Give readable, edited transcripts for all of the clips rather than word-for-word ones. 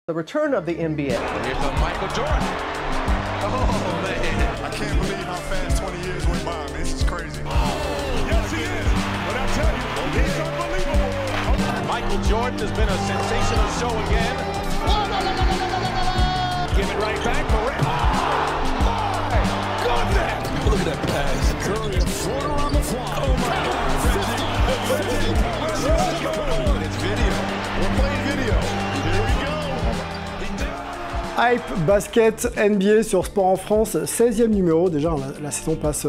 The return of the NBA. Here's the Michael Jordan. Oh, man. I can't believe how fast 20 years went by, man. This is crazy. Yes, he is. But I tell you, he's unbelievable. Michael Jordan has been a sensational show again. Give it right back for Rick. Oh, my goodness. Look at that pass. Curry, a floater on the fly. Oh, my God. 50. It's video. We're playing video. Here we go. Hype Basket NBA sur Sport en France, 16e numéro. Déjà, la saison passe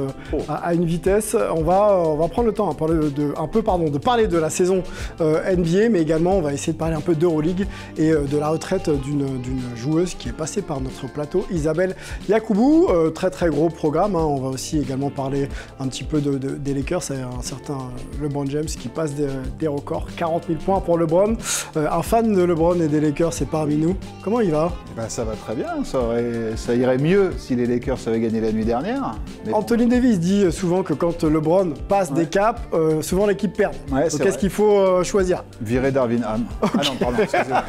à une vitesse. On va prendre le temps de parler de la saison NBA, mais également on va essayer de parler un peu d'Euroleague et de la retraite d'une joueuse qui est passée par notre plateau, Isabelle Yacoubou. Très très gros programme. On va aussi également parler un petit peu des Lakers. C'est un certain LeBron James qui passe des records. 40 000 points pour LeBron. Un fan de LeBron et des Lakers, c'est parmi nous. Comment il va? Ça va très bien, ça irait mieux si les Lakers avaient gagné la nuit dernière. Mais Anthony Davis dit souvent que quand LeBron passe des caps, souvent l'équipe perd. Ouais, donc qu'est-ce qu'il faut choisir? Virer Darvin Ham. Okay. Ah non, pardon, excusez-moi.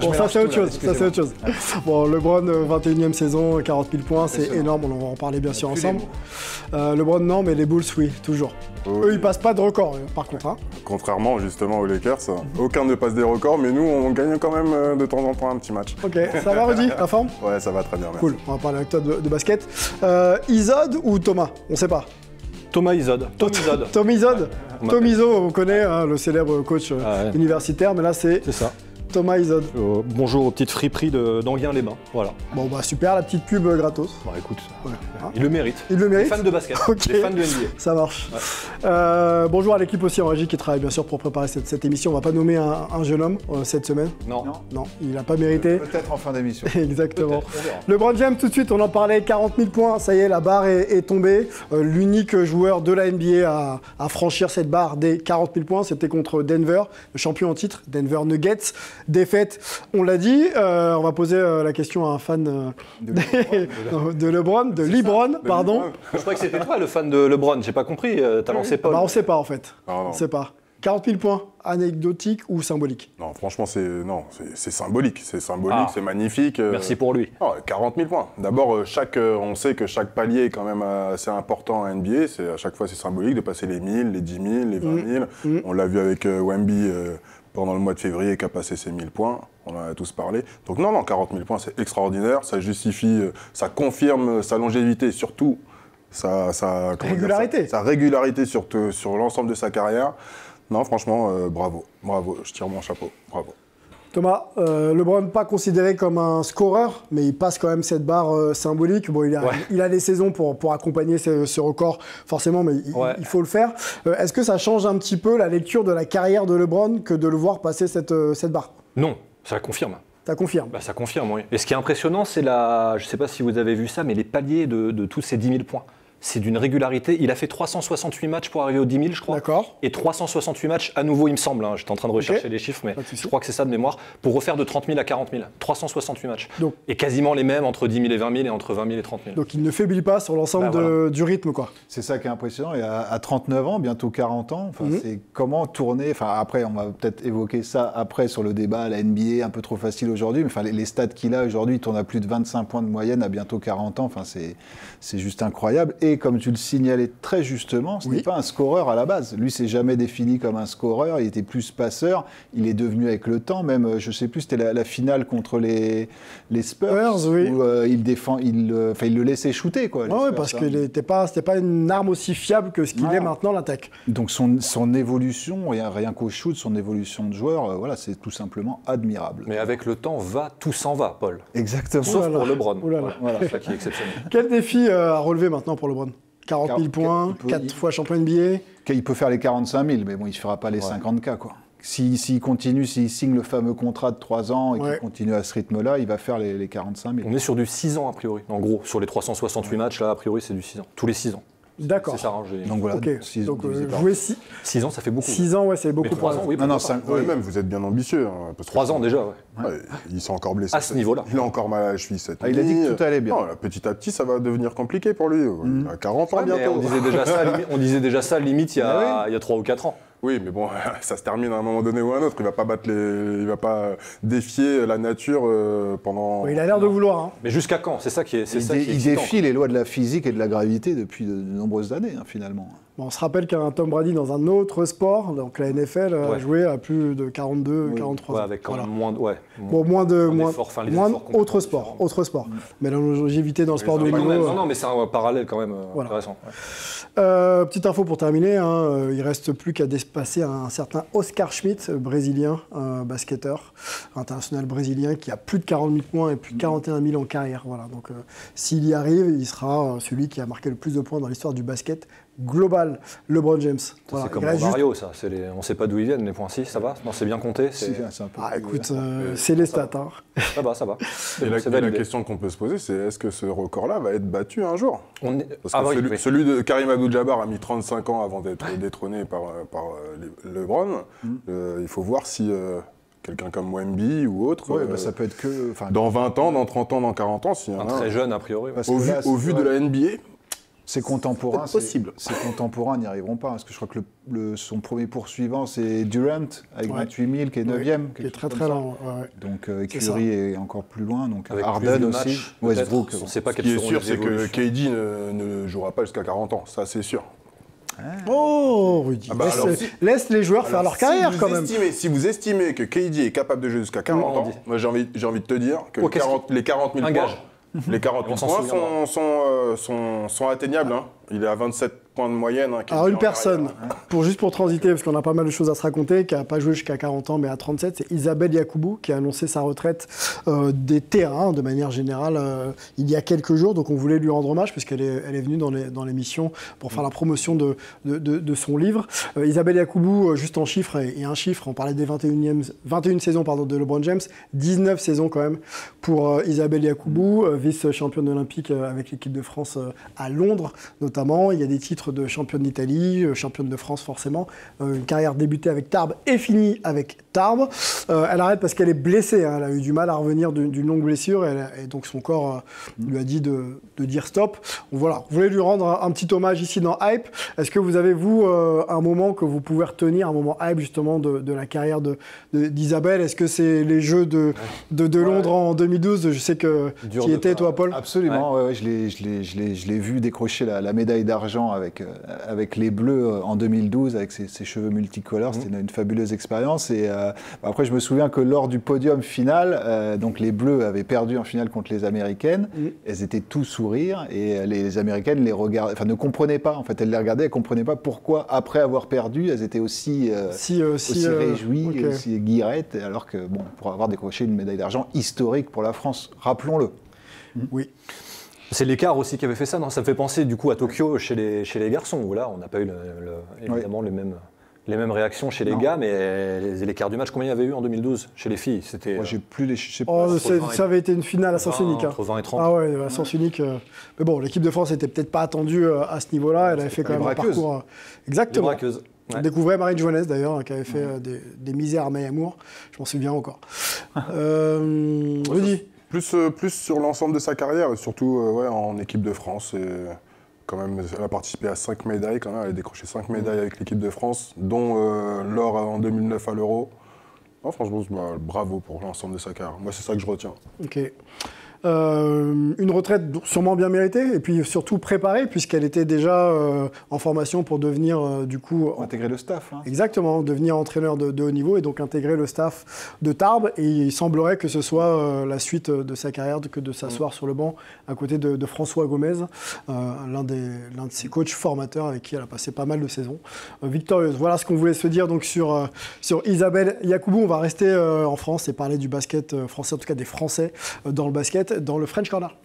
Bon, ça c'est autre chose. Bon, LeBron, 21e saison, 40 000 points, c'est énorme, on va en parler bien sûr ensemble. LeBron non, mais les Bulls oui, toujours. Eux, ils passent pas de record, par contre. Hein. Contrairement justement aux Lakers, aucun ne passe des records, mais nous, on gagne quand même de temps en temps un petit match. Ok, ça va Rudy, la forme? Ouais, ça va très bien, merci. Cool, on va parler avec toi de basket. Izod ou Thomas? On sait pas. Thomas Izod. Tom Izod. Tom Izzo, on connaît, le célèbre coach universitaire, mais là c'est ça. Thomas Izod. Bonjour aux petites friperies d'Anguin-les-Bains, voilà. Bon bah super, la petite pub gratos. Bah écoute, il le mérite. Il le mérite. Les fans de basket, okay. Les fans de NBA. Ça marche. Ouais. Bonjour à l'équipe aussi en régie qui travaille bien sûr pour préparer cette émission. On va pas nommer un jeune homme cette semaine. Non, il n'a pas mérité. Peut-être en fin d'émission. Exactement. LeBron James tout de suite, on en parlait, 40 000 points, ça y est, la barre est tombée. L'unique joueur de la NBA à franchir cette barre des 40 000 points, c'était contre Denver, le champion en titre, Denver Nuggets. Défaite, on l'a dit. On va poser la question à un fan de LeBron, pardon. Je croyais que c'était toi le fan de LeBron, j'ai pas compris, t'as lancé Paul. Bah, on sait pas en fait. Non. On sait pas. 40 000 points, anecdotique ou symbolique? Non, franchement, c'est symbolique. C'est symbolique, c'est magnifique. Merci pour lui. Non, 40 000 points. D'abord, on sait que chaque palier est quand même assez important en NBA. À chaque fois, c'est symbolique de passer les 1000, les 10 000, les 20 000. On l'a vu avec Wemby pendant le mois de février qui a passé ses 1000 points. On en a tous parlé. Donc non, 40 000 points, c'est extraordinaire. Ça justifie, ça confirme sa longévité, surtout sa régularité sur l'ensemble de sa carrière. Non, franchement, bravo, je tire mon chapeau, bravo. Thomas, LeBron pas considéré comme un scoreur, mais il passe quand même cette barre symbolique. Bon, il a des saisons pour accompagner ce record, forcément, mais il faut le faire. Est-ce que ça change un petit peu la lecture de la carrière de LeBron que de le voir passer cette barre? Non, ça confirme. Ça confirme. Bah, ça confirme, oui. Et ce qui est impressionnant, c'est je ne sais pas si vous avez vu ça, mais les paliers de tous ces 10 000 points. C'est d'une régularité. Il a fait 368 matchs pour arriver aux 10 000, je crois. D'accord. Et 368 matchs à nouveau, il me semble. J'étais en train de rechercher les chiffres, mais je crois que c'est ça de mémoire. Pour refaire de 30 000 à 40 000. 368 matchs. Donc, et quasiment les mêmes entre 10 000 et 20 000 et entre 20 000 et 30 000. Donc il ne faiblit pas sur l'ensemble du rythme, quoi. C'est ça qui est impressionnant. Et à 39 ans, bientôt 40 ans, c'est comment tourner. Après, on va peut-être évoquer ça après sur le débat. La NBA, un peu trop facile aujourd'hui. Mais les stats qu'il a aujourd'hui, il tourne à plus de 25 points de moyenne à bientôt 40 ans. C'est juste incroyable. Et comme tu le signalais très justement, ce n'est pas un scoreur à la base. Lui, s'est jamais défini comme un scoreur. Il était plus passeur. Il est devenu avec le temps, même, je sais plus, c'était la finale contre les Spurs, où il le laissait shooter, quoi. Oui, parce que c'était pas une arme aussi fiable que ce qu'il est maintenant, l'attaque. Donc son évolution, rien qu'au shoot, son évolution de joueur, c'est tout simplement admirable. Mais avec le temps, tout s'en va, Paul. Exactement. Sauf pour LeBron. Voilà. C'est ça qui est exceptionnel. Quel défi à relever maintenant pour LeBron? 40 000 points, 4 fois champion NBA. Il peut faire les 45 000, mais bon, il ne fera pas les 50K, quoi. S'il continue, s'il signe le fameux contrat de 3 ans et qu'il continue à ce rythme-là, il va faire les 45 000. On est sur du 6 ans, a priori. En gros, sur les 368 matchs, là, a priori, c'est du 6 ans. Tous les 6 ans. D'accord. C'est ça, hein, donc voilà. Okay. Donc jouer 6 ans, ça fait beaucoup. 6 ans, c'est beaucoup. 3 ans, oui. Non, 5 ans. Même, vous êtes bien ambitieux. Hein, 3 ans déjà, il s'est encore blessé. À ce niveau-là. Il a encore mal à la cheville cette nuit. Il a dit que tout allait bien. Non, petit à petit, ça va devenir compliqué pour lui. Il a 40 ans bientôt. On disait déjà ça, limite, il y a 3 ou 4 ans. Oui, mais bon, ça se termine à un moment donné ou à un autre. Il va pas défier la nature pendant. Oui, il a l'air de vouloir. Hein. Mais jusqu'à quand? C'est ça qui est. Il défie les lois de la physique et de la gravité depuis de nombreuses années, hein, finalement. Bon, on se rappelle qu'un Tom Brady dans un autre sport, donc la NFL, a joué à plus de 42, 43 ans. Avec quand même moins de. Ouais, moins autre sport. Mais la longévité dans le sport de haut niveau. Non, mais c'est un parallèle quand même intéressant. Petite info pour terminer, hein, il reste plus qu'à dépasser un certain Oscar Schmidt, brésilien, basketteur international brésilien, qui a plus de 40 000 points et plus de 41 000 en carrière. Voilà. Donc, s'il y arrive, il sera celui qui a marqué le plus de points dans l'histoire du basket global, LeBron James. Voilà. C'est comme Mario, ça. On ne sait pas d'où ils viennent, les points. Si, ça va? Non, c'est bien compté. Écoute, c'est les stats. Hein. Ça va. Et la question qu'on peut se poser, c'est est-ce que ce record-là va être battu un jour? Parce que celui de Karim Abdul-Jabbar a mis 35 ans avant d'être détrôné par LeBron. Il faut voir si quelqu'un comme Wemby ou autre, ça peut être que dans 20 ans, dans 30 ans, dans 40 ans, s'il y en a très jeune a priori. Au vu de la NBA, ses contemporains, possible. Ses contemporains n'y arriveront pas, parce que je crois que son premier poursuivant, c'est Durant, avec 28 000, qui est 9e. Qui est très lent. Donc Curry est encore plus loin, donc avec Harden aussi, Westbrook. On ne sait pas ce qui est sûr, c'est que KD ne jouera pas jusqu'à 40 ans, ça c'est sûr. Oh, Rudy, laisse les joueurs faire leur carrière quand même. Si vous estimez que KD est capable de jouer jusqu'à 40 ans, moi j'ai envie de te dire que les 40 000 points... Les 40 000 points sont atteignables. Hein. Il est à 27 points de moyenne. Hein, alors une personne, juste pour transiter, parce qu'on a pas mal de choses à se raconter, qui n'a pas joué jusqu'à 40 ans mais à 37, c'est Isabelle Yacoubou qui a annoncé sa retraite des terrains de manière générale il y a quelques jours. Donc on voulait lui rendre hommage puisqu'elle est venue dans l'émission pour faire la promotion de son livre. Isabelle Yacoubou, juste en chiffres et un chiffre, on parlait des 21 saisons de LeBron James, 19 saisons quand même pour Isabelle Yacoubou, vice-championne olympique avec l'équipe de France à Londres notamment. Il y a des titres de championne d'Italie, championne de France forcément. Une carrière débutée avec Tarbes et finie avec Tarbes. Elle arrête parce qu'elle est blessée. Hein. Elle a eu du mal à revenir d'une longue blessure et donc son corps lui a dit de dire stop. Voilà, on voulait lui rendre un petit hommage ici dans Hype. Est-ce que vous avez, vous, un moment que vous pouvez retenir, un moment Hype justement de la carrière d'Isabelle? Est-ce que c'est les Jeux de Londres en 2012? Je sais que tu y étais, toi, Paul. Absolument, ouais, je l'ai vu décrocher la médaille d'argent avec les Bleus en 2012, avec ses cheveux multicolores. C'était une fabuleuse expérience. Et après, je me souviens que lors du podium final, donc les Bleus avaient perdu en finale contre les Américaines. Elles étaient tout sourire et les Américaines les regardaient, ne comprenaient pas. En fait, elles les regardaient, elles ne comprenaient pas pourquoi, après avoir perdu, elles étaient aussi réjouies, aussi guirettes, alors que, pour avoir décroché une médaille d'argent historique pour la France, rappelons-le. Oui. C'est l'écart aussi qui avait fait ça, non? Ça me fait penser du coup à Tokyo chez les garçons, où là on n'a pas eu évidemment les mêmes réactions chez les gars, mais l'écart du match, combien il y avait eu en 2012 chez les filles? C'était. Moi j'ai plus les chiffres. Ça avait été une finale à sens unique. Entre 20 et 30. Ah ouais, à sens unique. Mais bon, l'équipe de France n'était peut-être pas attendue à ce niveau-là. Elle avait fait quand même un parcours. Exactement. On découvrait Marine Joannès d'ailleurs, qui avait fait des misères à Mayamour. Je m'en souviens encore. Rudy. Plus sur l'ensemble de sa carrière, et surtout en équipe de France. Et quand même, elle a participé à 5 médailles, quand même. Elle a décroché 5 médailles avec l'équipe de France, dont l'or en 2009 à l'Euro. Franchement, bravo pour l'ensemble de sa carrière. Moi, c'est ça que je retiens. Ok. Une retraite sûrement bien méritée et puis surtout préparée puisqu'elle était déjà en formation pour devenir intégrer le staff. Hein. Exactement, devenir entraîneur de haut niveau et donc intégrer le staff de Tarbes. Et il semblerait que ce soit la suite de sa carrière que de s'asseoir sur le banc à côté de François Gomez, l'un de ses coachs formateurs avec qui elle a passé pas mal de saisons victorieuses. Voilà ce qu'on voulait se dire donc sur Isabelle Yacoubou. On va rester en France et parler du basket français, en tout cas des Français dans le basket, dans le French Corner.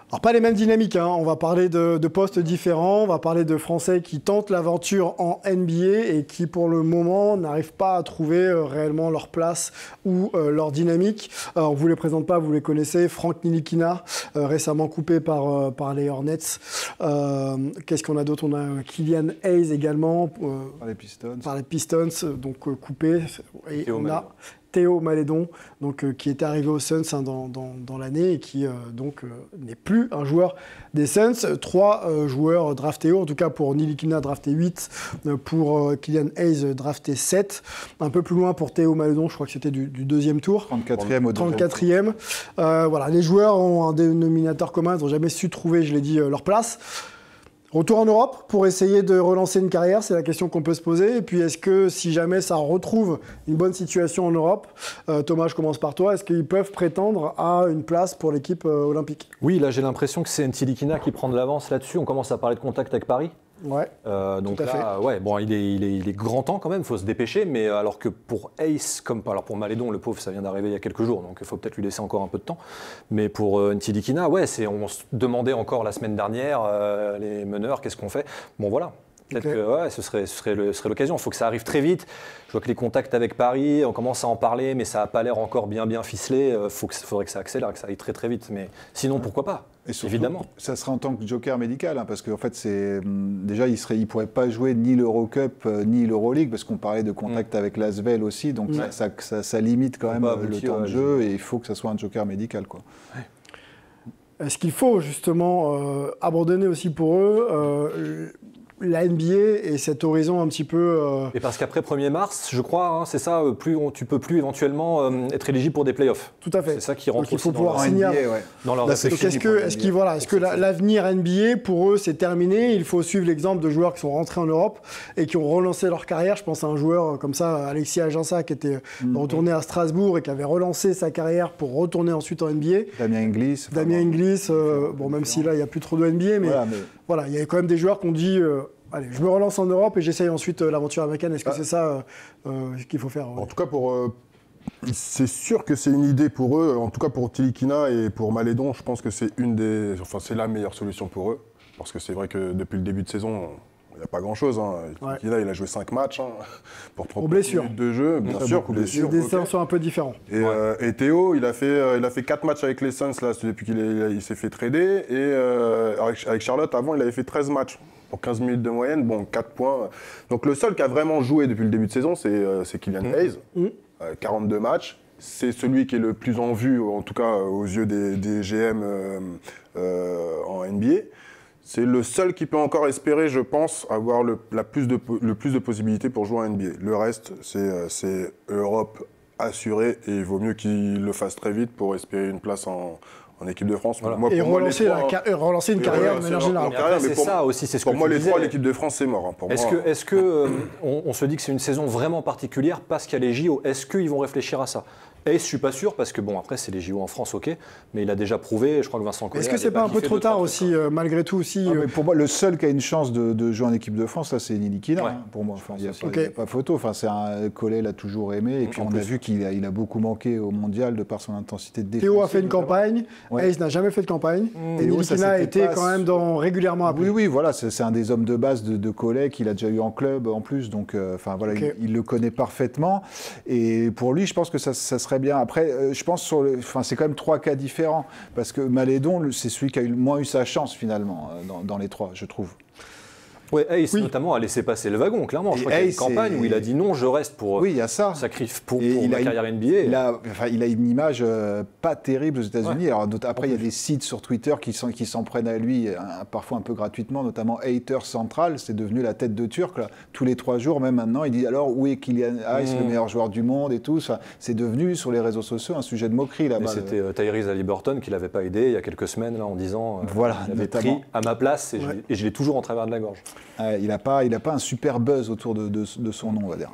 Alors pas les mêmes dynamiques, hein. On va parler de postes différents, on va parler de Français qui tentent l'aventure en NBA et qui pour le moment n'arrivent pas à trouver réellement leur place ou leur dynamique. On ne vous les présente pas, vous les connaissez. Frank Ntilikina, récemment coupé par les Hornets. Qu'est-ce qu'on a d'autre? On a Killian Hayes également. Par les Pistons. Par les Pistons, donc coupé. Et on a Théo Malédon, qui était arrivé aux Suns dans l'année et qui n'est plus un joueur des Suns. 3 joueurs draftés haut, en tout cas pour Ntilikina drafté 8, pour Killian Hayes drafté 7. Un peu plus loin pour Théo Malédon, je crois que c'était du deuxième tour. 34e au 34e. Voilà, les joueurs ont un dénominateur commun, ils n'ont jamais su trouver, je l'ai dit, leur place. Retour en Europe pour essayer de relancer une carrière, c'est la question qu'on peut se poser. Et puis, est-ce que si jamais ça retrouve une bonne situation en Europe, Thomas, je commence par toi, est-ce qu'ils peuvent prétendre à une place pour l'équipe olympique? Oui, là j'ai l'impression que c'est Ntilikina qui prend de l'avance là-dessus. On commence à parler de contact avec Paris. Ouais. Donc tout à là, ouais, bon, il est grand temps quand même, il faut se dépêcher, mais alors que pour Hayes, alors pour Malédon, le pauvre, ça vient d'arriver il y a quelques jours, donc il faut peut-être lui laisser encore un peu de temps. Mais pour Ntilikina, ouais, on se demandait encore la semaine dernière, les meneurs, qu'est-ce qu'on fait? Bon voilà. Peut-être que ouais, ce serait l'occasion. Il faut que ça arrive très vite. Je vois que les contacts avec Paris, on commence à en parler, mais ça n'a pas l'air encore bien ficelé. Faudrait que ça accélère, que ça aille très très vite. Mais sinon, pourquoi pas? Et surtout, évidemment. Ça sera en tant que joker médical, parce qu'en fait, déjà, il ne pourrait pas jouer ni l'Eurocup ni l'Euroleague, parce qu'on parlait de contact avec l'Asvel aussi, donc ça limite quand même le temps de jeu, et il faut que ça soit un joker médical, quoi. Ouais. Est-ce qu'il faut justement abandonner aussi pour eux la NBA et cet horizon un petit peu... Et parce qu'après 1er mars, je crois, hein, c'est ça, tu peux plus éventuellement être éligible pour des playoffs. Tout à fait. C'est ça qui rentre donc il faut aussi pouvoir signer dans leur réflexion. Est-ce que l'avenir NBA, pour eux, c'est terminé? Il faut suivre l'exemple de joueurs qui sont rentrés en Europe et qui ont relancé leur carrière. Je pense à un joueur comme ça, Alexis Aginsa, qui était retourné à Strasbourg et qui avait relancé sa carrière pour retourner ensuite en NBA. Damien Inglis. Bon, même si là, il n'y a plus trop de NBA, mais voilà, il y a quand même des joueurs qui ont dit... allez, je me relance en Europe et j'essaye ensuite l'aventure américaine. Est-ce que c'est ça qu'il faut faire? En tout cas, c'est sûr que c'est une idée pour eux. En tout cas, pour Ntilikina et pour Malédon, je pense que c'est c'est la meilleure solution pour eux. Parce que c'est vrai que depuis le début de saison, il n'y a pas grand-chose. Ntilikina, il a joué 5 matchs pour prendre minutes de jeu. Bien sûr, blessures. Les destins sont un peu différents. Et Théo, il a fait 4 matchs avec les Suns là, depuis qu'il s'est fait trader. Et avec Charlotte, avant, il avait fait 13 matchs. Pour 15 minutes de moyenne, bon, 4 points. Donc le seul qui a vraiment joué depuis le début de saison, c'est Killian Hayes. 42 matchs. C'est celui qui est le plus en vue, en tout cas aux yeux des GM en NBA. C'est le seul qui peut encore espérer, je pense, avoir le plus de possibilités pour jouer en NBA. Le reste, c'est Europe assurée et il vaut mieux qu'il le fasse très vite pour espérer une place en équipe de France. Voilà. Et relancer une carrière de manière générale. C'est ça aussi, c'est ce que pour moi, les 3, l'équipe de France, c'est mort. Est-ce que on se dit que c'est une saison vraiment particulière parce qu'il y a les JO? Est-ce qu'ils vont réfléchir à ça? Et je suis pas sûr parce que bon, après c'est les JO en France, ok, mais il a déjà prouvé. Je crois que Vincent Collet. Est-ce que c'est pas un peu trop tard aussi, malgré tout aussi mais pour moi, le seul qui a une chance de jouer en équipe de France, là, c'est Ntilikina. Pour moi, il n'y a pas photo. Enfin, c'est un Collet l'a toujours aimé, et puis on a vu qu'il a beaucoup manqué au mondial de par son intensité de défense. Théo a fait une campagne. Hayes n'a jamais fait de campagne. Et Ntilikina a été quand même régulièrement appelé. Oui, voilà, c'est un des hommes de base de Collet qu'il a déjà eu en club en plus. Donc, voilà, il le connaît parfaitement. Et pour lui, je pense que ça serait bien. Après, je pense c'est quand même 3 cas différents, parce que Malédon, c'est celui qui a moins eu sa chance finalement dans les 3, je trouve. Ouais, Hayes notamment a laissé passer le wagon, clairement. Je crois qu'il y a une campagne où il a dit non, je reste pour sacrifier pour ma carrière NBA. Il a une image pas terrible aux États-Unis. Alors après, il y a des sites sur Twitter qui s'en prennent à lui, parfois un peu gratuitement, notamment Hater Central, c'est devenu la tête de Turc. Là. Tous les 3 jours, même maintenant, il dit alors où est Killian Hayes, le meilleur joueur du monde et tout. C'est devenu sur les réseaux sociaux un sujet de moquerie là-bas. C'était Tyrese Haliburton qui l'avait pas aidé il y a quelques semaines là, en disant il avait notamment. pris à ma place et je l'ai toujours en travers de la gorge. Il n'a pas un super buzz autour de son nom, on va dire.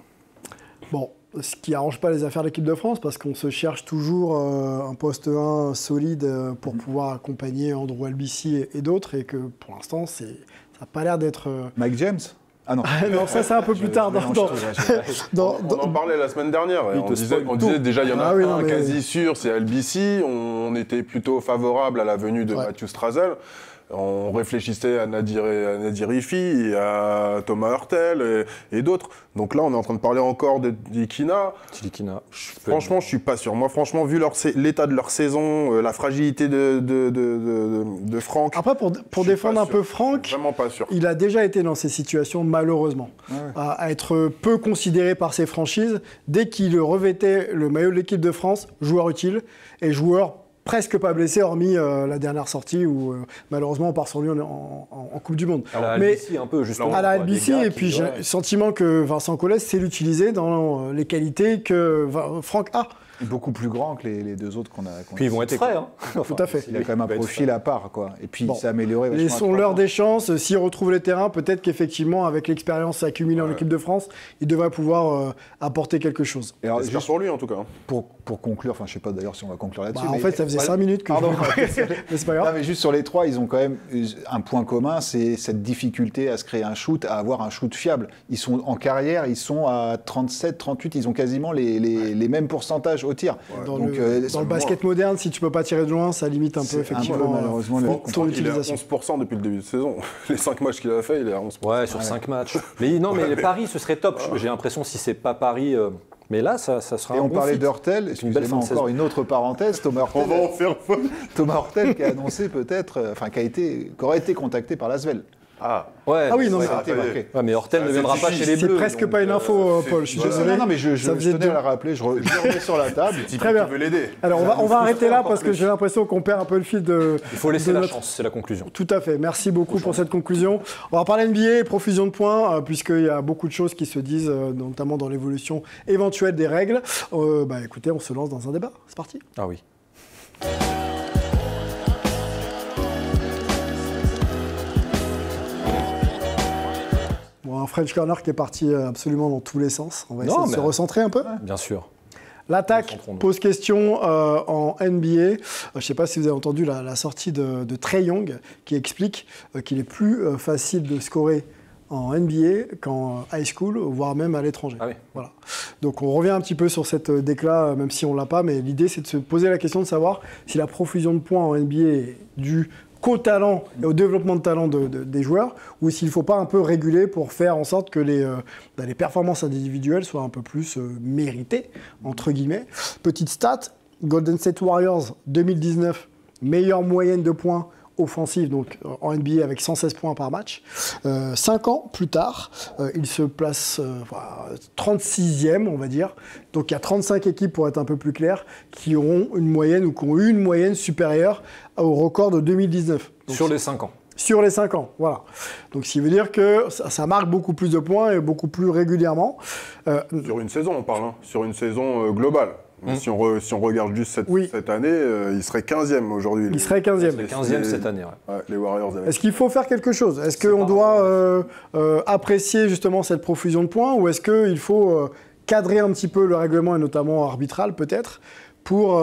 Bon, ce qui n'arrange pas les affaires de l'équipe de France, parce qu'on se cherche toujours un poste 1 solide pour pouvoir accompagner Andrew Albici et d'autres, et que pour l'instant, ça n'a pas l'air d'être... Mike James ? Ah non. Non, ça c'est un peu plus tard. On en parlait la semaine dernière. On disait déjà, il y en a un quasi sûr, c'est Albici. On était plutôt favorable à la venue de Matthew Strazel. On réfléchissait à Nadir Rifi, à Thomas Hurtel et d'autres. Donc là, on est en train de parler encore d'Ikina. Franchement, je suis pas sûr. Moi, franchement, vu l'état de leur saison, la fragilité de Franck. Après, pour défendre un peu Franck, vraiment pas sûr. Il a déjà été dans ces situations, malheureusement, à être peu considéré par ses franchises. Dès qu'il revêtait le maillot de l'équipe de France, joueur utile et joueur presque pas blessé, hormis la dernière sortie où malheureusement on part sur lui en Coupe du Monde. À la LBC un peu, justement. À la LBC, et puis j'ai le sentiment que Vincent Collet sait l'utiliser dans les qualités que Franck a. Beaucoup plus grand que les deux autres qu'on a. Puis ils vont être frais, hein. Tout à fait. Il a quand même un profil à part, quoi. Et puis il s'est amélioré. Laissons-leur des chances. S'ils retrouvent les terrains, peut-être qu'effectivement, avec l'expérience accumulée en équipe de France, il devrait pouvoir apporter quelque chose. Et alors, juste pour lui, en tout cas. Pour conclure, enfin, je sais pas d'ailleurs si on va conclure là-dessus. En fait, ça faisait 5 minutes que mais c'est pas grave. Non, mais juste sur les trois, ils ont quand même un point commun, c'est cette difficulté à se créer un shoot, à avoir un shoot fiable. Ils sont en carrière, ils sont à 37, 38, ils ont quasiment les mêmes pourcentages au tir. Dans le basket moderne, si tu peux pas tirer de loin, ça limite un peu effectivement malheureusement ton utilisation. Il est à 11% depuis le début de saison. Les 5 matchs qu'il a fait, il est à 11%. Ouais, sur 5 matchs. Mais non, mais Paris, ce serait top. J'ai l'impression, si c'est pas Paris... Mais là, ça sera un bon fit. Et on parlait d'Hurtel, excusez-moi, encore une autre parenthèse, Thomas Hurtel. On va en faire fun. Thomas Hurtel qui a annoncé peut-être, qui aurait été contacté par l'Asvel. Ah oui, non, mais Hurtel ne viendra pas chez les Bleus. C'est presque pas une info, Paul, je suis désolé. Non, mais je tenais à la rappeler, je remets sur la table. Très bien. Alors, on va arrêter là parce que j'ai l'impression qu'on perd un peu le fil de... Il faut laisser la chance, c'est la conclusion. Tout à fait, merci beaucoup pour cette conclusion. On va parler NBA et profusion de points, puisqu'il y a beaucoup de choses qui se disent, notamment dans l'évolution éventuelle des règles. Écoutez, on se lance dans un débat, c'est parti. Ah oui. Un French Corner qui est parti absolument dans tous les sens. On va essayer de se recentrer un peu. Bien sûr. L'attaque pose question en NBA. Je ne sais pas si vous avez entendu la sortie de Trae Young qui explique qu'il est plus facile de scorer en NBA qu'en high school, voire même à l'étranger. Ah oui. Voilà. Donc on revient un petit peu sur cette déclat, même si on ne l'a pas, mais l'idée c'est de se poser la question de savoir si la profusion de points en NBA est due qu'au talent et au développement de talent des joueurs, ou s'il ne faut pas un peu réguler pour faire en sorte que les performances individuelles soient un peu plus méritées, entre guillemets. Petite stat, Golden State Warriors 2019, meilleure moyenne de points offensive donc en NBA avec 116 points par match. 5 ans plus tard, il se place 36e, on va dire. Donc il y a 35 équipes, pour être un peu plus clair, qui auront une moyenne ou qui ont eu une moyenne supérieure au record de 2019. Donc, sur les 5 ans. Sur les 5 ans, voilà. Donc, ce qui veut dire que ça marque beaucoup plus de points et beaucoup plus régulièrement. Sur une saison, on parle, sur une saison globale. Si on regarde juste cette année, il serait 15e aujourd'hui. Il serait 15e. Il serait 15e cette année, les Warriors. Est-ce qu'il faut faire quelque chose? Est-ce qu'on doit apprécier justement cette profusion de points, ou est-ce qu'il faut cadrer un petit peu le règlement, et notamment arbitral peut-être, pour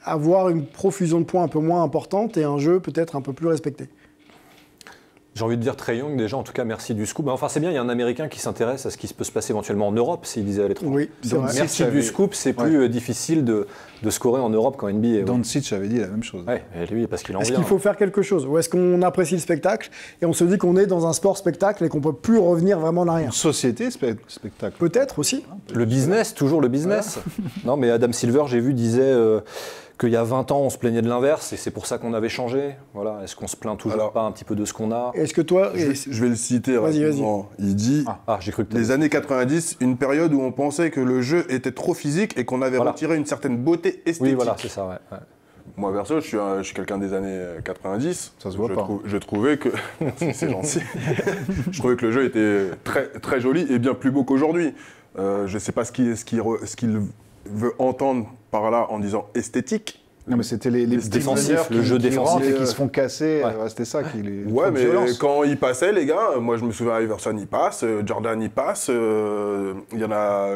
avoir une profusion de points un peu moins importante et un jeu peut-être un peu plus respecté? J'ai envie de dire Trae Young, déjà, en tout cas, merci du scoop. Enfin, c'est bien, il y a un Américain qui s'intéresse à ce qui peut se passer éventuellement en Europe, s'il disait à l'étranger. Oui, c'est vrai. Merci du scoop, c'est plus difficile de scorer en Europe qu'en NBA. Doncic avait dit la même chose. Oui, lui, parce qu'il en vient. Est-ce qu'il faut faire quelque chose? Ou est-ce qu'on apprécie le spectacle et on se dit qu'on est dans un sport spectacle et qu'on ne peut plus revenir vraiment en arrière? Une société spectacle. Peut-être aussi. Le business, toujours le business. Non, mais Adam Silver, j'ai vu, disait... qu'il y a 20 ans, on se plaignait de l'inverse, et c'est pour ça qu'on avait changé. Voilà. Est-ce qu'on se plaint toujours pas un petit peu de ce qu'on a? Est-ce que toi... Je vais le citer rapidement. Il dit, j'ai cru que les années 90, une période où on pensait que le jeu était trop physique et qu'on avait retiré une certaine beauté esthétique. Oui, voilà, c'est ça, ouais. Moi, perso, je suis quelqu'un des années 90. Ça se voit pas. Je trouvais que... c'est gentil. Je trouvais que le jeu était très, très joli et bien plus beau qu'aujourd'hui. Je ne sais pas ce qu'il veut entendre par là en disant esthétique. Non, mais c'était les défensifs, le jeu défensif et qui se font casser. C'était ça qui les. Ouais, mais quand ils passaient, les gars, moi je me souviens, Iverson il passe, Jordan il passe, il y en a,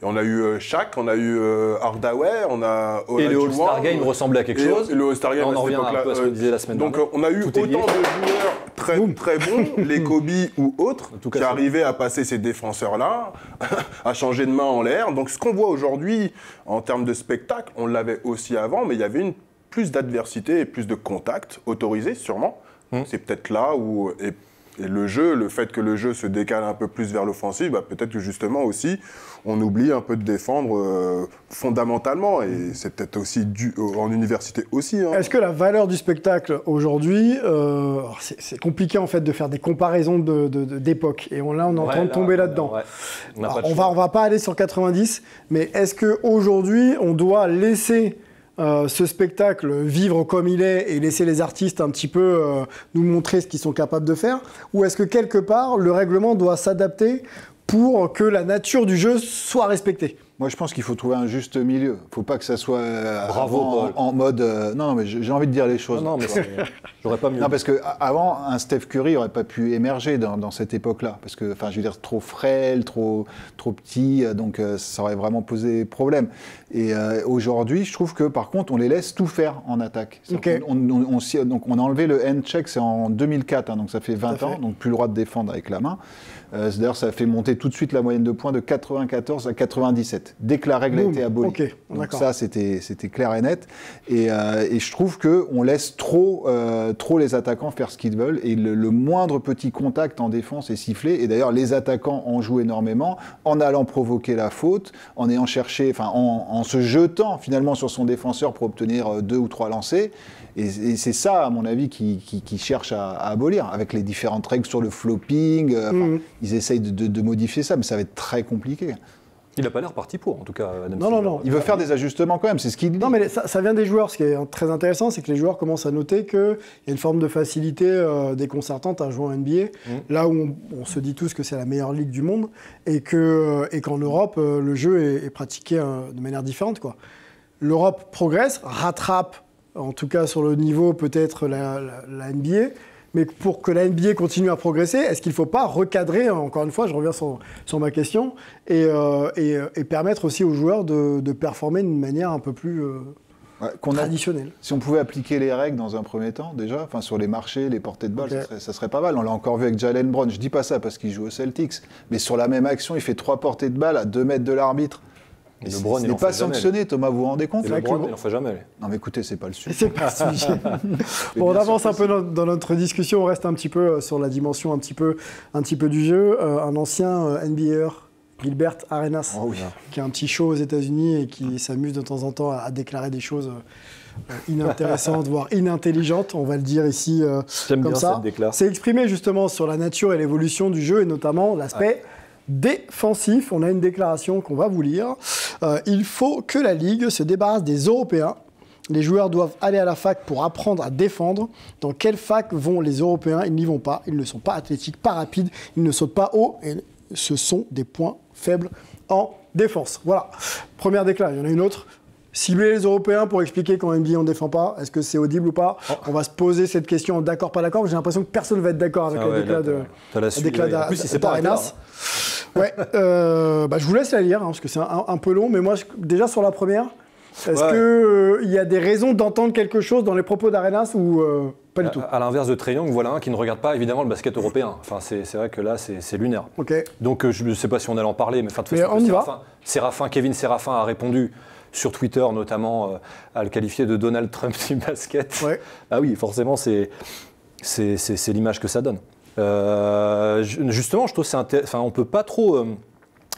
on a eu Shaq, on a eu Hardaway, on a. Et le All-Star Game ressemblait à quelque chose. Et le All-Star Game, on en revient un peu à ce qu'on disait la semaine dernière. Donc on a eu autant de joueurs très bons, les Kobe ou autres, qui arrivaient à passer ces défenseurs-là, à changer de main en l'air. Donc ce qu'on voit aujourd'hui en termes de spectacle, on l'avait aussi avant, mais il y avait une plus d'adversité et plus de contact autorisé, sûrement. C'est peut-être là où... Et le jeu, le fait que le jeu se décale un peu plus vers l'offensive, peut-être que justement aussi, on oublie un peu de défendre fondamentalement. Et c'est peut-être aussi dû en université aussi. Hein. Est-ce que la valeur du spectacle aujourd'hui, c'est compliqué en fait de faire des comparaisons d'époque. Et là, on est en train de tomber là-dedans. On va pas aller sur 90, mais est-ce qu'aujourd'hui, on doit laisser... ce spectacle vivre comme il est et laisser les artistes un petit peu nous montrer ce qu'ils sont capables de faire, ou est-ce que quelque part le règlement doit s'adapter pour que la nature du jeu soit respectée? Moi, je pense qu'il faut trouver un juste milieu. Il ne faut pas que ça soit Bravo, en mode... non, mais j'ai envie de dire les choses. Non, mais j'aurais pas mieux. Non, parce qu'avant, un Steph Curry n'aurait pas pu émerger dans cette époque-là. Parce que, je veux dire, trop frêle, trop petit, donc ça aurait vraiment posé problème. Et aujourd'hui, je trouve que, par contre, on les laisse tout faire en attaque. Okay. Donc, on a enlevé le hand check, c'est en 2004, donc ça fait 20 ans, donc plus le droit de défendre avec la main. D'ailleurs, ça a fait monter tout de suite la moyenne de points de 94 à 97, dès que la règle a été abolie. Okay, donc ça, c'était clair et net. Et je trouve qu'on laisse trop les attaquants faire ce qu'ils veulent, et le moindre petit contact en défense est sifflé. Et d'ailleurs, les attaquants en jouent énormément, en allant provoquer la faute, en ayant cherché, en se jetant finalement sur son défenseur pour obtenir 2 ou 3 lancers. Et c'est ça, à mon avis, qui cherche à abolir, avec les différentes règles sur le flopping. Ils essayent de modifier ça, mais ça va être très compliqué. Il n'a pas l'air parti pour, en tout cas. Adam Non. Il veut faire des ajustements quand même, c'est ce qu'il dit. Non, mais ça vient des joueurs. Ce qui est très intéressant, c'est que les joueurs commencent à noter qu'il y a une forme de facilité déconcertante à jouer en NBA, là où on se dit tous que c'est la meilleure ligue du monde, et qu'en Europe, le jeu est pratiqué de manière différente, quoi. L'Europe progresse, rattrape, en tout cas sur le niveau peut-être la NBA. Mais pour que la NBA continue à progresser, est-ce qu'il ne faut pas recadrer, encore une fois, je reviens sur ma question, et permettre aussi aux joueurs de performer d'une manière un peu plus traditionnelle? Si on pouvait appliquer les règles dans un premier temps, déjà, sur les marchés, les portées de balle, ça serait pas mal. On l'a encore vu avec Jalen Brown. Je ne dis pas ça parce qu'il joue aux Celtics, mais sur la même action, il fait 3 portées de balle à 2 mètres de l'arbitre. Et LeBron, il n'est pas sanctionné, Thomas, vous vous rendez compte? LeBron, il n'en fait jamais. Non, mais écoutez, c'est pas le sujet. C'est pas le sujet. Bon, on avance un peu dans notre discussion, on reste un petit peu sur la dimension un petit peu du jeu. Un ancien NBAer, Gilbert Arenas, qui a un petit show aux États-Unis et qui s'amuse de temps en temps à déclarer des choses inintéressantes, voire inintelligentes, on va le dire ici comme ça. C'est exprimé justement sur la nature et l'évolution du jeu, et notamment l'aspect défensif. On a une déclaration qu'on va vous lire. Il faut que la Ligue se débarrasse des Européens. Les joueurs doivent aller à la fac pour apprendre à défendre. Dans quelle fac vont les Européens? Ils n'y vont pas. Ils ne sont pas athlétiques, pas rapides. Ils ne sautent pas haut. Et ce sont des points faibles en défense. Voilà. Première déclaration. Il y en a une autre. Cibler les Européens pour expliquer qu'en NBA on ne défend pas, est-ce que c'est audible ou pas? On va se poser cette question, d'accord, pas d'accord. J'ai l'impression que personne ne va être d'accord avec la déclat d'Arenas. Ouais, je vous laisse la lire, parce que c'est un peu long, mais moi, déjà sur la première, est-ce qu'il y a des raisons d'entendre quelque chose dans les propos d'Arenas ou pas du tout? À l'inverse de Trae Young, voilà un qui ne regarde pas évidemment le basket européen. Enfin, c'est vrai que là, c'est lunaire. Okay. Donc, je ne sais pas si on allait en parler, mais de toute façon, Kevin Séraphin a répondu sur Twitter, notamment, à le qualifier de Donald Trump du basket. Ouais. Ah oui, forcément, c'est l'image que ça donne. Justement, je trouve que c'est on ne peut pas trop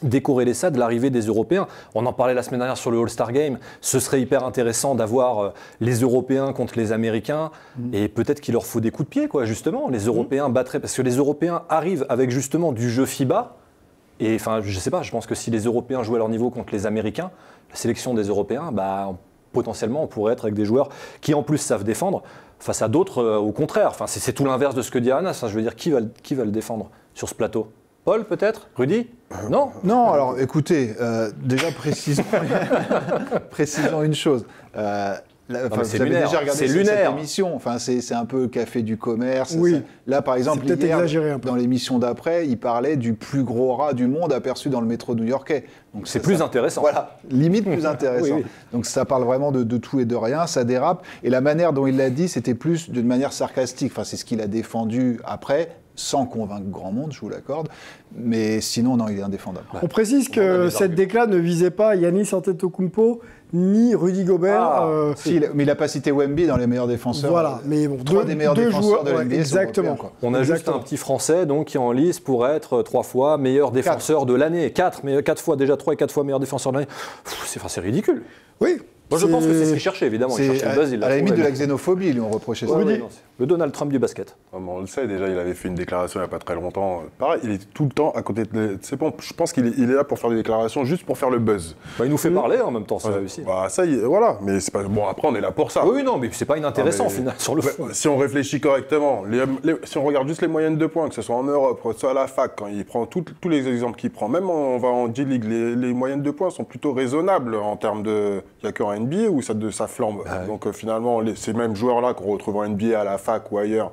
décorréler ça de l'arrivée des Européens. On en parlait la semaine dernière sur le All-Star Game. Ce serait hyper intéressant d'avoir les Européens contre les Américains, et peut-être qu'il leur faut des coups de pied, quoi, justement. Les Européens battraient, parce que les Européens arrivent avec justement du jeu FIBA. Et je sais pas, je pense que si les Européens jouaient à leur niveau contre les Américains, la sélection des Européens, potentiellement, on pourrait être avec des joueurs qui en plus savent défendre, face à d'autres au contraire. C'est tout l'inverse de ce que dit Arenas. Je veux dire, qui va le défendre sur ce plateau? Paul, peut-être? Rudy? Non? Non, alors écoutez, déjà précisons une chose. Vous avez déjà regardé cette émission, c'est un peu le café du commerce. Oui. Là, par exemple, hier, dans l'émission d'après, il parlait du plus gros rat du monde aperçu dans le métro new-yorkais. Donc c'est plus intéressant. Voilà, limite plus intéressant. Oui. Donc ça parle vraiment de tout et de rien, ça dérape. Et la manière dont il l'a dit, c'était plus d'une manière sarcastique. C'est ce qu'il a défendu après, sans convaincre grand monde, je vous l'accorde. Mais sinon, non, il est indéfendable. On précise que cette déclat ne visait pas Giannis Antetokounmpo ni Rudy Gobert. Mais il n'a pas cité Wemby dans les meilleurs défenseurs. Voilà, mais bon, trois des meilleurs défenseurs de joueurs, l'NBA. Exactement. On a juste un petit Français donc, qui est en lice pour être 3 fois meilleur défenseur de l'année. 4 fois déjà 3 et 4 fois meilleur défenseur de l'année. C'est ridicule. Oui. Moi, je pense que c'est ce qu'il cherchait, évidemment. Il cherchait le buzz, à la limite de la xénophobie, ils lui ont reproché ça. Le Donald Trump du basket. On le sait déjà, il avait fait une déclaration il n'y a pas très longtemps. Pareil, il est tout le temps à côté de... C'est bon, je pense qu'il est là pour faire des déclarations, juste pour faire le buzz. Il nous fait parler en même temps, ça réussit. Ça, voilà, mais c'est pas... Bon, après, on est là pour ça. Oui, non, mais c'est pas inintéressant, au final, sur le fond. Si on réfléchit correctement, si on regarde juste les moyennes de points, que ce soit en Europe, que ce soit à la fac, quand il prend tous les exemples qu'il prend, même on va en G-League, les moyennes de points sont plutôt raisonnables en termes de... Il n'y a qu'en NBA où ça flambe. Donc finalement, ces mêmes joueurs-là qu'on retrouve en NBA, à la fac ou ailleurs,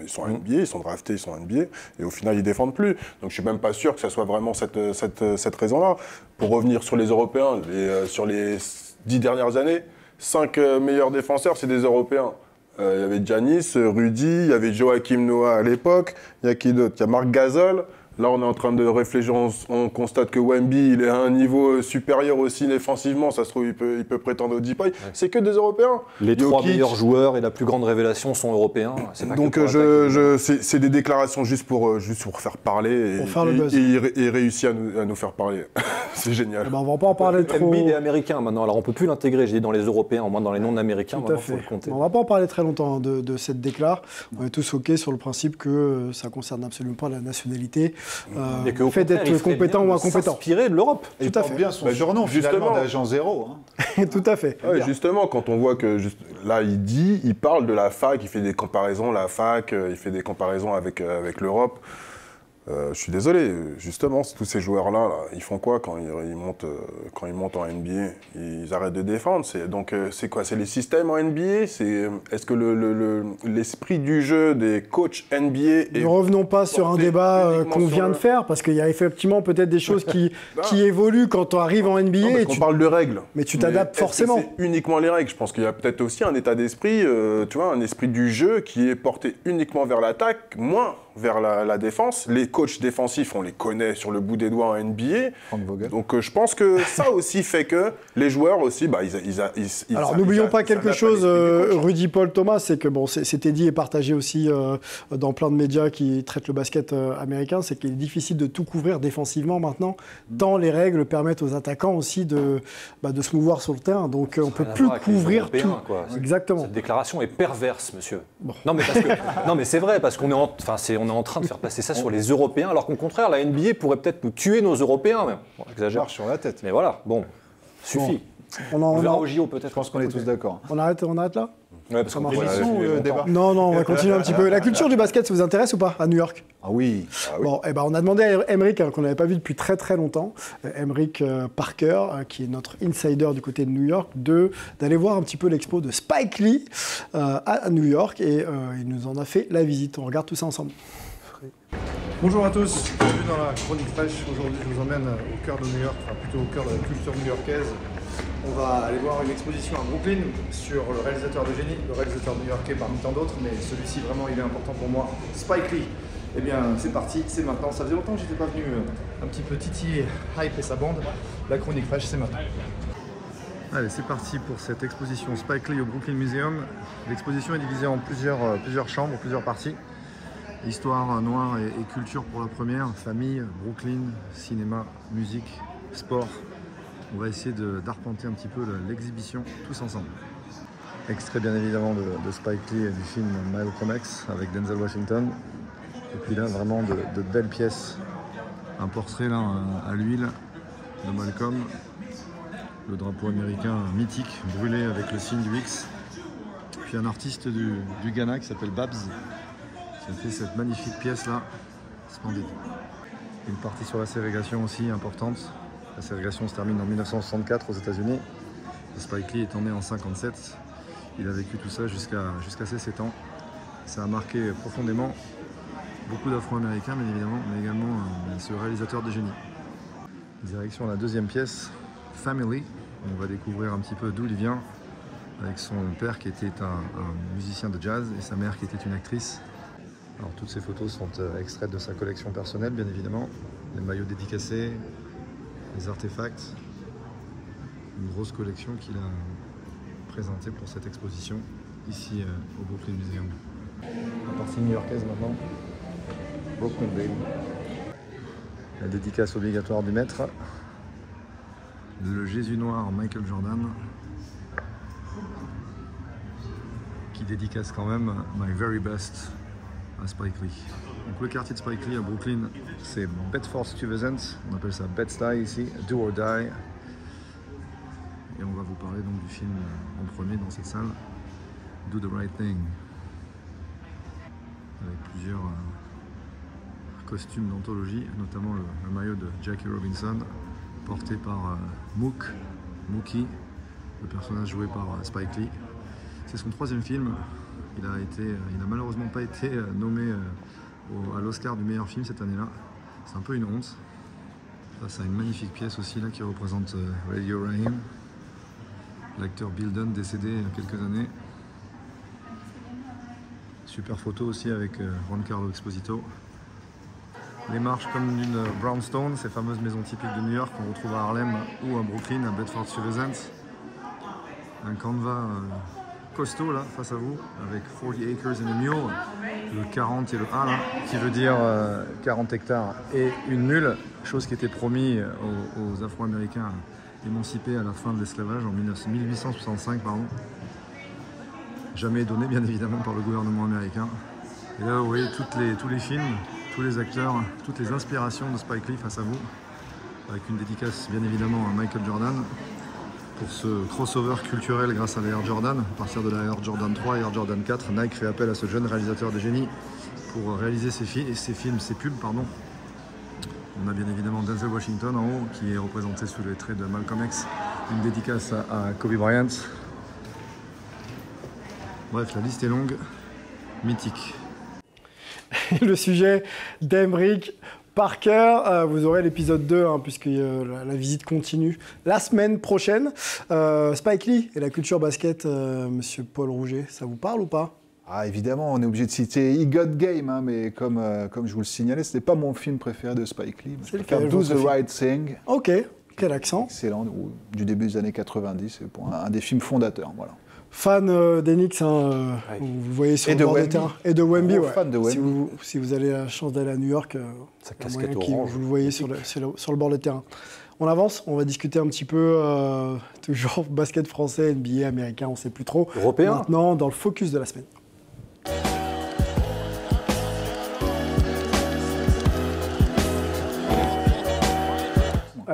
ils sont NBA, ils sont draftés, ils sont NBA, et au final, ils défendent plus. Donc je ne suis même pas sûr que ça soit vraiment cette raison-là. Pour revenir sur les Européens, sur les 10 dernières années, 5 meilleurs défenseurs, c'est des Européens. Il y avait Giannis, Rudy, il y avait Joachim Noah à l'époque, il y a qui d'autre? Il y a Marc Gasol. Là, on est en train de réfléchir, on constate que Wemby, il est à un niveau supérieur aussi défensivement. Ça se trouve, il peut prétendre au Deep. C'est que des Européens. Les 3 meilleurs joueurs et la plus grande révélation sont européens. Donc, c'est des déclarations juste pour faire parler. Pour faire le buzz. Et il réussit à nous faire parler. C'est génial. On va pas en parler trop. Embiid est américain maintenant. Alors, on peut plus l'intégrer, je dis, dans les Européens, au moins dans les non-américains. Tout à fait. On va pas en parler très longtemps de cette déclare. On est tous OK sur le principe que ça concerne absolument pas la nationalité. Et que, le fait d'être compétent ou incompétent. Inspiré de l'Europe. Tout à fait. Bien son surnom, justement, d'agent zéro. Tout à fait. Ouais, justement, quand on voit que là, il parle de la fac, il fait des comparaisons, la fac, il fait des comparaisons avec l'Europe. Je suis désolé, justement, tous ces joueurs-là, là, ils font quoi quand ils montent en NBA? Ils arrêtent de défendre. Donc, c'est quoi? C'est les systèmes en NBA? Est-ce que l'esprit du jeu des coachs NBA Ne revenons pas sur un débat qu'on vient de faire, parce qu'il y a effectivement peut-être des choses qui évoluent quand on arrive en NBA. Non, on parle de règles. Mais tu t'adaptes forcément. C'est uniquement les règles. Je pense qu'il y a peut-être aussi un état d'esprit, tu vois, un esprit du jeu qui est porté uniquement vers l'attaque, moins vers la défense. Les coachs défensifs, on les connaît sur le bout des doigts en NBA. Donc je pense que ça aussi fait que les joueurs aussi, ils Alors n'oublions pas quelque chose, Rudy Paul Thomas, c'est que bon, c'était dit et partagé aussi dans plein de médias qui traitent le basket américain, c'est qu'il est difficile de tout couvrir défensivement maintenant, tant les règles permettent aux attaquants aussi de se mouvoir sur le terrain. Donc on ne peut plus couvrir tout. Exactement. Cette déclaration est perverse, monsieur. Bon. Non mais c'est vrai, parce qu'on est en train de faire passer ça sur les Européens, alors qu'au contraire, la NBA pourrait peut-être nous tuer nos Européens. Même. Bon, j'exagère. Marche sur la tête. Mais voilà, bon, suffit. On verra au JO peut-être. Je pense qu'on est tous d'accord. On arrête là? Ouais, parce qu'on marche. Débat. Non, on va continuer un petit peu. La culture du basket, ça vous intéresse ou pas, à New York? Ah oui. Bon, on a demandé à Emeric, qu'on n'avait pas vu depuis très très longtemps, Emeric Parker, qui est notre insider du côté de New York, d'aller voir un petit peu l'expo de Spike Lee à New York, et il nous en a fait la visite. On regarde tout ça ensemble. Bonjour à tous, bienvenue dans la chronique fraîche. Aujourd'hui, je vous emmène au cœur de New York, enfin plutôt au cœur de la culture new-yorkaise. On va aller voir une exposition à Brooklyn sur le réalisateur de génie, le réalisateur new-yorkais parmi tant d'autres, mais celui-ci vraiment il est important pour moi, Spike Lee. Eh bien c'est parti, c'est maintenant. Ça faisait longtemps que j'étais pas venu un petit peu titiller Hype et sa bande. La chronique fraîche, c'est maintenant. Allez, c'est parti pour cette exposition Spike Lee au Brooklyn Museum. L'exposition est divisée en plusieurs chambres, plusieurs parties. Histoire noire et culture pour la première, famille, Brooklyn, cinéma, musique, sport. On va essayer d'arpenter un petit peu l'exhibition tous ensemble. Extrait bien évidemment de Spike Lee et du film Malcolm X avec Denzel Washington. Et puis là vraiment de belles pièces. Un portrait là à l'huile de Malcolm. Le drapeau américain mythique brûlé avec le signe du X. Puis un artiste du Ghana qui s'appelle Babs. Qui a fait cette magnifique pièce là. Splendide. Une partie sur la ségrégation aussi importante. La ségrégation se termine en 1964 aux États-Unis. Spike Lee étant né en 57, il a vécu tout ça jusqu'à ses 7 ans. Ça a marqué profondément beaucoup d'Afro-Américains, bien évidemment, mais également ce réalisateur de génie. Direction la deuxième pièce, Family. On va découvrir un petit peu d'où il vient, avec son père qui était un musicien de jazz et sa mère qui était une actrice. Alors toutes ces photos sont extraites de sa collection personnelle, bien évidemment. Les maillots dédicacés, les artefacts. Une grosse collection qu'il a présentée pour cette exposition ici au Brooklyn Museum. La partie new-yorkaise maintenant. Brooklyn Baby. La dédicace obligatoire du maître. Le Jésus noir Michael Jordan. Qui dédicace quand même My Very Best à Spike Lee. Donc le quartier de Spike Lee à Brooklyn, c'est Bedford-Stuyvesant. On appelle ça Bed-Stuy ici, Do or Die. Et on va vous parler donc du film en premier dans cette salle, Do the Right Thing, avec plusieurs costumes d'anthologie, notamment le maillot de Jackie Robinson, porté par Mookie, le personnage joué par Spike Lee. C'est son 3e film. Il a malheureusement pas été nommé à l'Oscar du meilleur film cette année-là. C'est un peu une honte. Face à une magnifique pièce aussi là qui représente Radio Raheem. L'acteur Bill Dunn décédé il y a quelques années. Super photo aussi avec Giancarlo Esposito. Les marches comme d'une brownstone, ces fameuses maisons typiques de New York qu'on retrouve à Harlem ou à Brooklyn, à Bedford-Stuyvesant. Un canevas costaud là face à vous avec 40 acres and a mule, le 40 et le A là, qui veut dire 40 hectares et une mule, chose qui était promis aux Afro-Américains émancipés à la fin de l'esclavage en 1865, pardon. Jamais donné bien évidemment par le gouvernement américain. Et là vous voyez tous les films, tous les acteurs, toutes les inspirations de Spike Lee face à vous, avec une dédicace bien évidemment à Michael Jordan pour ce crossover culturel grâce à la Air Jordan. À partir de la Air Jordan 3 et Air Jordan 4, Nike fait appel à ce jeune réalisateur de génie pour réaliser ses pubs. On a bien évidemment Denzel Washington en haut qui est représenté sous les traits de Malcolm X, une dédicace à Kobe Bryant. Bref, la liste est longue, mythique. Le sujet d'Emric Parker, vous aurez l'épisode 2, puisque la visite continue la semaine prochaine. Spike Lee et la culture basket, monsieur Paul Rouget, ça vous parle ou pas? Ah, évidemment, on est obligé de citer He Got Game, mais comme je vous le signalais, ce n'est pas mon film préféré de Spike Lee. Je préfère Do the Right Thing. Ok, quel accent? Excellent, du début des années 90, c'est un des films fondateurs. Voilà. Fan d'Enix, vous le voyez sur le bord de terrain. Et de Wemby, ouais. Fan de Wemby. Si vous avez la chance d'aller à New York, sa casquette orange, vous le voyez sur le bord de terrain. On avance, on va discuter un petit peu, toujours basket français, NBA, américain, on ne sait plus trop. Européen. Maintenant, dans le focus de la semaine.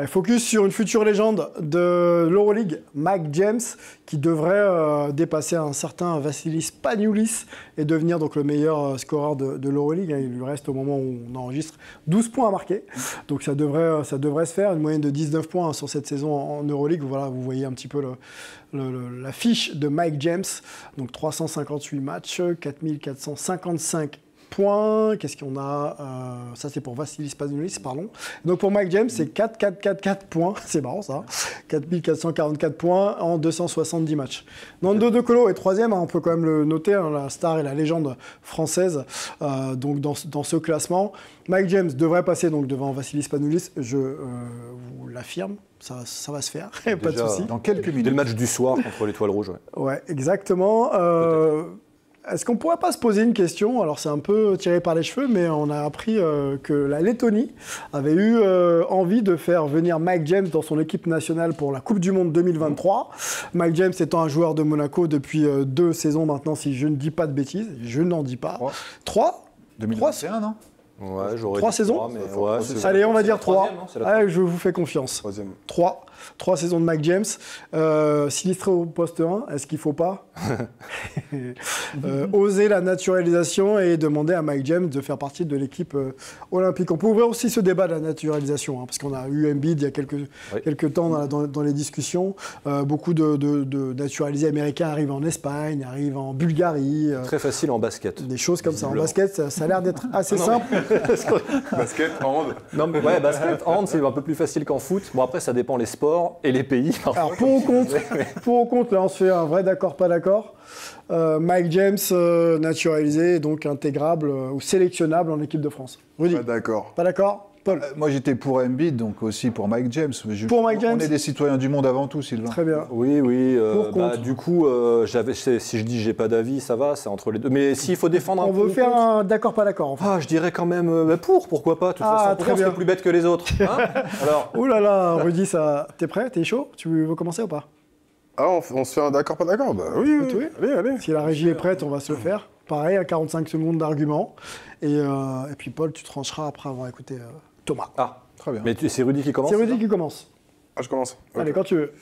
Focus sur une future légende de l'Euroleague, Mike James, qui devrait dépasser un certain Vassilis Spanoulis et devenir donc le meilleur scoreur de l'Euroleague. Il lui reste au moment où on enregistre 12 points à marquer. Donc ça devrait se faire, une moyenne de 19 points sur cette saison en Euroleague. Voilà, vous voyez un petit peu la fiche de Mike James. Donc 358 matchs, 4455 points. Qu'est-ce qu'on a ça, c'est pour Vassilis Spanoulis, pardon. Donc, pour Mike James, c'est 4 points. C'est marrant, ça. 4444 points en 270 matchs. Nando De Colo est 3e. On peut quand même le noter, la star et la légende française donc dans ce classement. Mike James devrait passer donc devant Vassilis Spanoulis. Je vous l'affirme. Ça va se faire, pas de souci. Dans quelques minutes. Dès le match du soir contre l'Étoile Rouge. Ouais, exactement. Est-ce qu'on ne pourrait pas se poser une question? Alors, c'est un peu tiré par les cheveux, mais on a appris que la Lettonie avait eu envie de faire venir Mike James dans son équipe nationale pour la Coupe du Monde 2023. Mike James étant un joueur de Monaco depuis 2 saisons maintenant, si je ne dis pas de bêtises. Je n'en dis pas. 3 2021, non? Ouais, j'aurais 3 dit saisons 3, mais ouais, allez, on va dire 3. Allez, je vous fais confiance. 3 saisons de Mike James. Sinistré au poste 1, est-ce qu'il ne faut pas oser la naturalisation et demander à Mike James de faire partie de l'équipe olympique? On peut ouvrir aussi ce débat de la naturalisation, parce qu'on a eu Embiid il y a quelques temps dans les discussions. Beaucoup de naturalisés américains arrivent en Espagne, arrivent en Bulgarie. Très facile en basket. Des choses comme ça. En basket, ça a l'air d'être assez simple. Basket, hand. Non, mais ouais, basket, hand, c'est un peu plus facile qu'en foot. Bon, après, ça dépend les sports et les pays. parfois, Alors, comme tu disais, mais- pour ou contre, là, on se fait un vrai d'accord, pas d'accord. Mike James, naturalisé, donc intégrable ou sélectionnable en équipe de France. Rudy, Pas d'accord. pas d'accord? Paul, Moi, j'étais pour Embiid, donc aussi pour Mike James. Pour Mike James. On est des citoyens du monde avant tout, Sylvain. très bien. Oui, oui. Pour, contre. Du coup, si je dis j'ai pas d'avis, ça va, c'est entre les deux. Mais s'il faut défendre un On peu. veut faire un d'accord, pas d'accord. En fait. Ah, je dirais quand même pourquoi pas. De toute Ah, façon, très pourquoi bien. c'est plus bête que les autres. Hein alors, Ouh là là, Rudy, ça... t'es prêt? T'es chaud? Tu veux commencer ou pas? Ah, on se fait un d'accord, pas d'accord? Bah oui, oui. Oui. Allez. Si la régie est prête, on va se le faire. Pareil, à 45 secondes d'argument. Et puis Paul, tu trancheras après avoir écouté Thomas. Très bien. mais c'est Rudy qui commence. C'est Rudy qui commence. Ah, je commence. Ok. Allez, quand tu veux.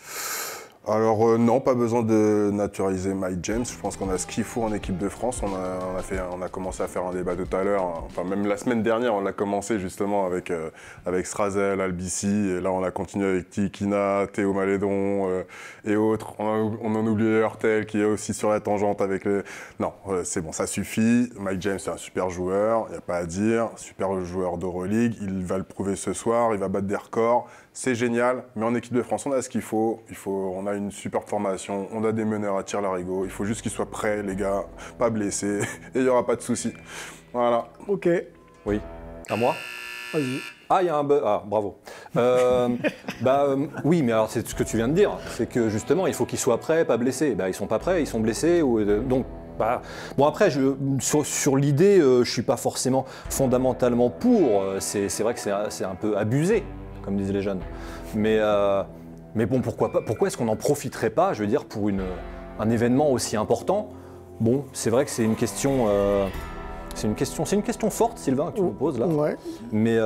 Alors non, pas besoin de naturaliser Mike James. Je pense qu'on a ce qu'il faut en équipe de France. On a commencé à faire un débat tout à l'heure. Enfin, même la semaine dernière, on l'a commencé justement avec Strazel, Albici. Et là, on a continué avec Tikina, Théo Malédon et autres. On en oublie Hurtel qui est aussi sur la tangente avec les... Non, c'est bon, ça suffit. Mike James, c'est un super joueur. Il n'y a pas à dire. Super joueur d'Euroleague. Il va le prouver ce soir. Il va battre des records. C'est génial, mais en équipe de France, on a ce qu'il faut. On a une superbe formation, on a des meneurs à tir larigot. Il faut juste qu'ils soient prêts, les gars, pas blessés, et il n'y aura pas de soucis. Voilà. Ok, Oui. À moi. vas-y. Ah, il y a un bug. Ah, bravo. Oui, mais alors c'est ce que tu viens de dire. C'est que justement, il faut qu'ils soient prêts, pas blessés. Ils sont pas prêts, ils sont blessés. Donc, bon, après, sur l'idée, je suis pas forcément fondamentalement pour. C'est vrai que c'est un peu abusé, comme disent les jeunes. Mais bon, pourquoi pas? Pourquoi est-ce qu'on n'en profiterait pas, je veux dire, pour un événement aussi important? Bon, c'est vrai que c'est une question. C'est une question forte, Sylvain, que tu me poses là. Ouais. Mais